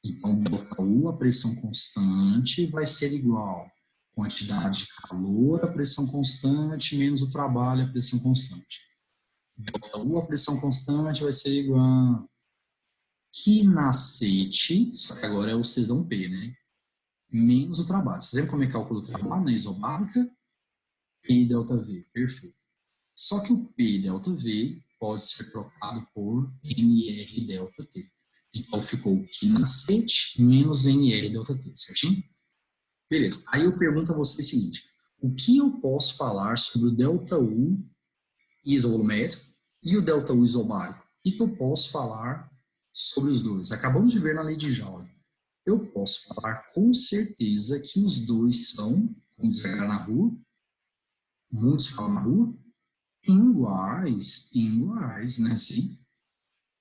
Então, ΔU, a pressão constante, vai ser igual a quantidade de calor, a pressão constante, menos o trabalho, a pressão constante. ΔU, a pressão constante, vai ser igual a quinacete, só que agora é o Czão P, né? Menos o trabalho. Vocês lembram como é que calcula o trabalho na isobárica? P ΔV, perfeito. Só que o P ΔV pode ser trocado por NR ΔT. Então, ficou quinacete menos NR ΔT, certinho? Beleza. Aí eu pergunto a você o seguinte, o que eu posso falar sobre o ΔU isovolumétrico e o ΔU isobárico? O que eu posso falar sobre os dois? Acabamos de ver na lei de Joule. Eu posso falar com certeza que os dois são, como diz na rua, muitos falam na rua, iguais, né? Sim.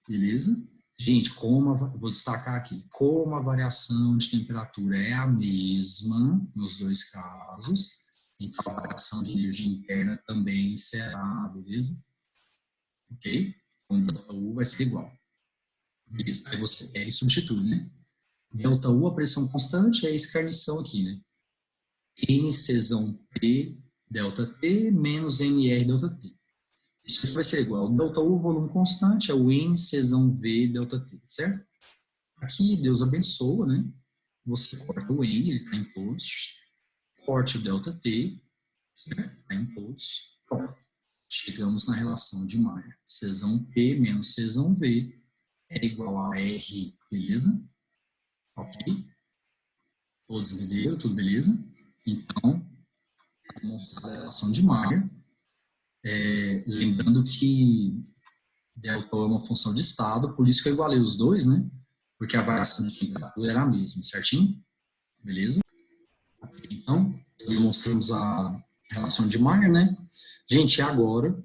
Beleza? Gente, vou destacar aqui, como a variação de temperatura é a mesma nos dois casos, então a variação de energia interna também será, beleza? Ok? Então, ΔU vai ser igual. Beleza? Aí você pega e substitui, né? ΔU, a pressão constante, é a escarnição aqui, né? N Czão P ΔT menos NR ΔT. Isso aqui vai ser igual ao ΔU, volume constante, é o N Czão V ΔT, certo? Aqui, Deus abençoa, né? Você corta o N, ele está em todos. Corte o ΔT, certo? Está em todos. Pronto. Chegamos na relação de Mayer. Czão P menos Czão V é igual a R, beleza? Ok? Todos entenderam? Tudo beleza? Então, demonstrar a relação de Mayer. Lembrando que delta é uma função de estado, por isso que eu igualei os dois, né? Porque a variação de temperatura era a mesma, certinho? Beleza? Então, demonstramos a relação de Mayer, né? Gente, agora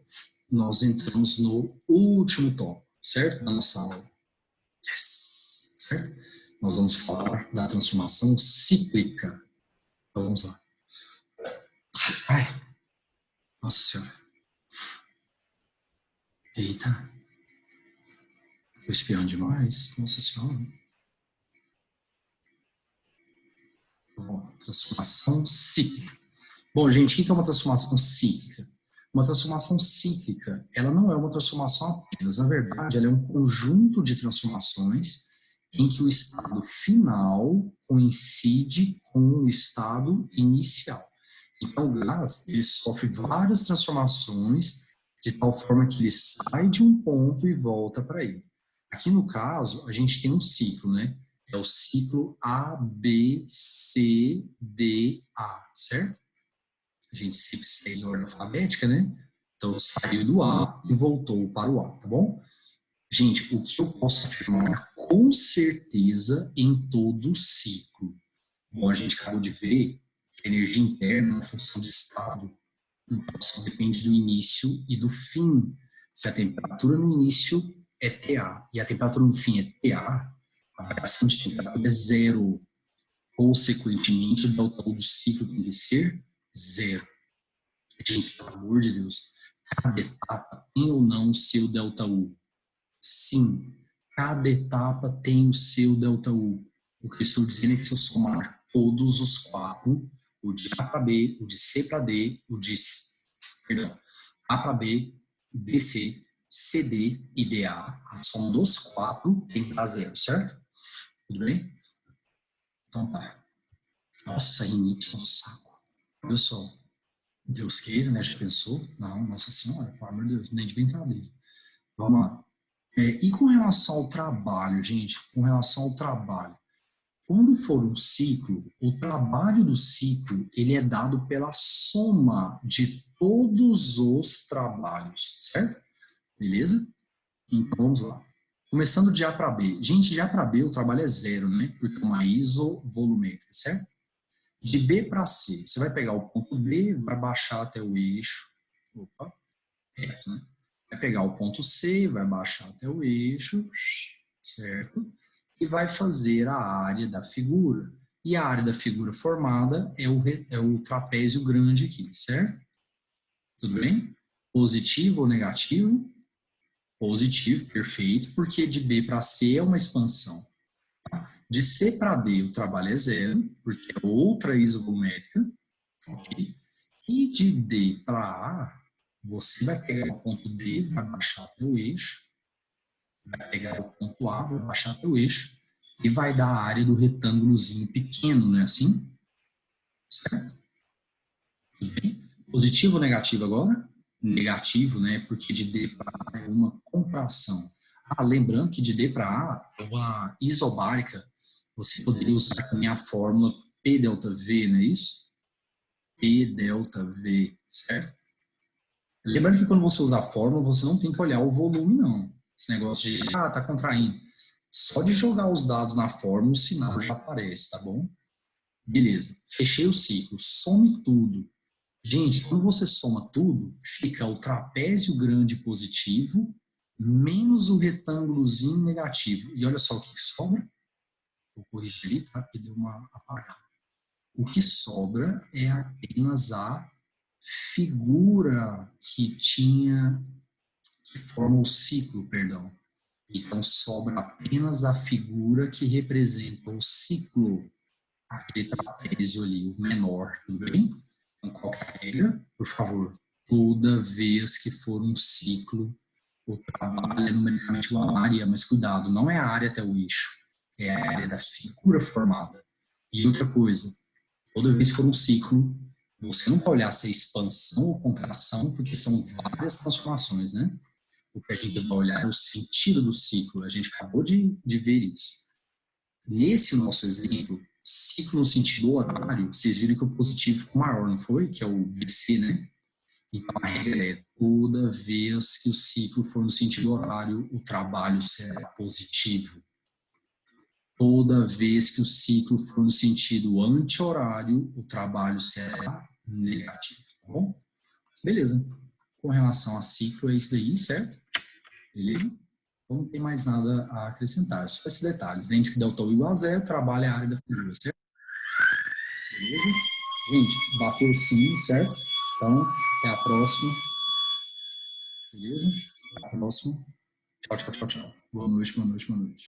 nós entramos no último tópico, certo? Da nossa aula. Yes! Certo? Nós vamos falar da transformação cíclica. Então, vamos lá. Ai, nossa senhora. Eita. Tô espiando demais. Nossa senhora. Bom, transformação cíclica. Bom, gente, o que é uma transformação cíclica? Uma transformação cíclica, ela não é uma transformação apenas. Na verdade, ela é um conjunto de transformações em que o estado final coincide com o estado inicial. Então, o gás, ele sofre várias transformações de tal forma que ele sai de um ponto e volta para ele. Aqui no caso, a gente tem um ciclo, né? É o ciclo A, B, C, D, A, certo? A gente sempre segue em ordem alfabética, né? Então, saiu do A e voltou para o A, tá bom? Gente, o que eu posso afirmar com certeza em todo o ciclo? Bom, a gente acabou de ver que a energia interna é uma função de estado. Então, só depende do início e do fim. Se a temperatura no início é TA e a temperatura no fim é TA, a variação de temperatura é zero. Consequentemente, o delta U do ciclo tem que ser zero. Gente, pelo amor de Deus, cada etapa tem ou não o seu delta U? Sim, cada etapa tem o seu delta U. O que eu estou dizendo é que se eu somar todos os quatro, o de A para B, o de C para D, perdão, A para B, BC, CD e DA, a soma dos quatro tem que dar zero, certo? Tudo bem? Então tá. Nossa, rinite no saco. Olha só. Deus queira, né? Já pensou? Não, Nossa Senhora, pelo amor de Deus, nem de brincadeira. Vamos lá. E com relação ao trabalho, gente, com relação ao trabalho, quando for um ciclo, o trabalho do ciclo, ele é dado pela soma de todos os trabalhos, certo? Beleza? Então, vamos lá. Começando de A para B. Gente, de A para B o trabalho é zero, né? Porque é uma isovolumétrica, certo? De B para C, você vai pegar o ponto B, vai baixar até o eixo. Opa, reto, né? Vai pegar o ponto C, vai baixar até o eixo, certo? E vai fazer a área da figura. E a área da figura formada é o trapézio grande aqui, certo? Tudo bem? Positivo ou negativo? Positivo, perfeito, porque de B para C é uma expansão. De C para D o trabalho é zero, porque é outra isovolumétrica, ok? E de D para A, você vai pegar o ponto D, vai baixar até o eixo, vai pegar o ponto A, vai baixar até o eixo, e vai dar a área do retângulozinho pequeno, não é assim? Certo? Tudo bem? Positivo ou negativo agora? Negativo, né? Porque de D para A é uma contração. Ah, lembrando que de D para A é uma isobárica. Você poderia usar também a fórmula P delta V, não é isso? P delta V, certo? Lembrando que quando você usar a fórmula, você não tem que olhar o volume, não. Esse negócio de, tá contraindo. Só de jogar os dados na fórmula, o sinal já aparece, tá bom? Beleza. Fechei o ciclo. Some tudo. Gente, quando você soma tudo, fica o trapézio grande positivo menos o retângulozinho negativo. E olha só o que sobra. Vou corrigir ali, tá? Porque deu uma apagada. O que sobra é apenas a figura que forma o ciclo, perdão. Então sobra apenas a figura que representa o ciclo, aquele trapézio ali, o menor, tudo bem? Então, qual que é a regra? Por favor, toda vez que for um ciclo, o trabalho é numericamente igual à área, mas cuidado, não é a área até o eixo, é a área da figura formada. E outra coisa, toda vez que for um ciclo, você não vai olhar se é expansão ou contração, porque são várias transformações, né? O que a gente vai olhar é o sentido do ciclo. A gente acabou de ver isso. Nesse nosso exemplo, ciclo no sentido horário, vocês viram que o positivo ficou maior, não foi? Que é o BC, né? Então, a regra é, toda vez que o ciclo for no sentido horário, o trabalho será positivo. Toda vez que o ciclo for no sentido anti-horário, o trabalho será negativo, tá bom? Beleza. Com relação a ciclo, é isso daí, certo? Beleza? Então, não tem mais nada a acrescentar, só esses detalhes. Lembre-se que delta U igual a zero, trabalho é a área da figura, certo? Beleza? Gente, bateu o sim, certo? Então, até a próxima. Beleza? Até a próxima. Tchau, tchau, tchau, tchau. Boa noite, boa noite, boa noite.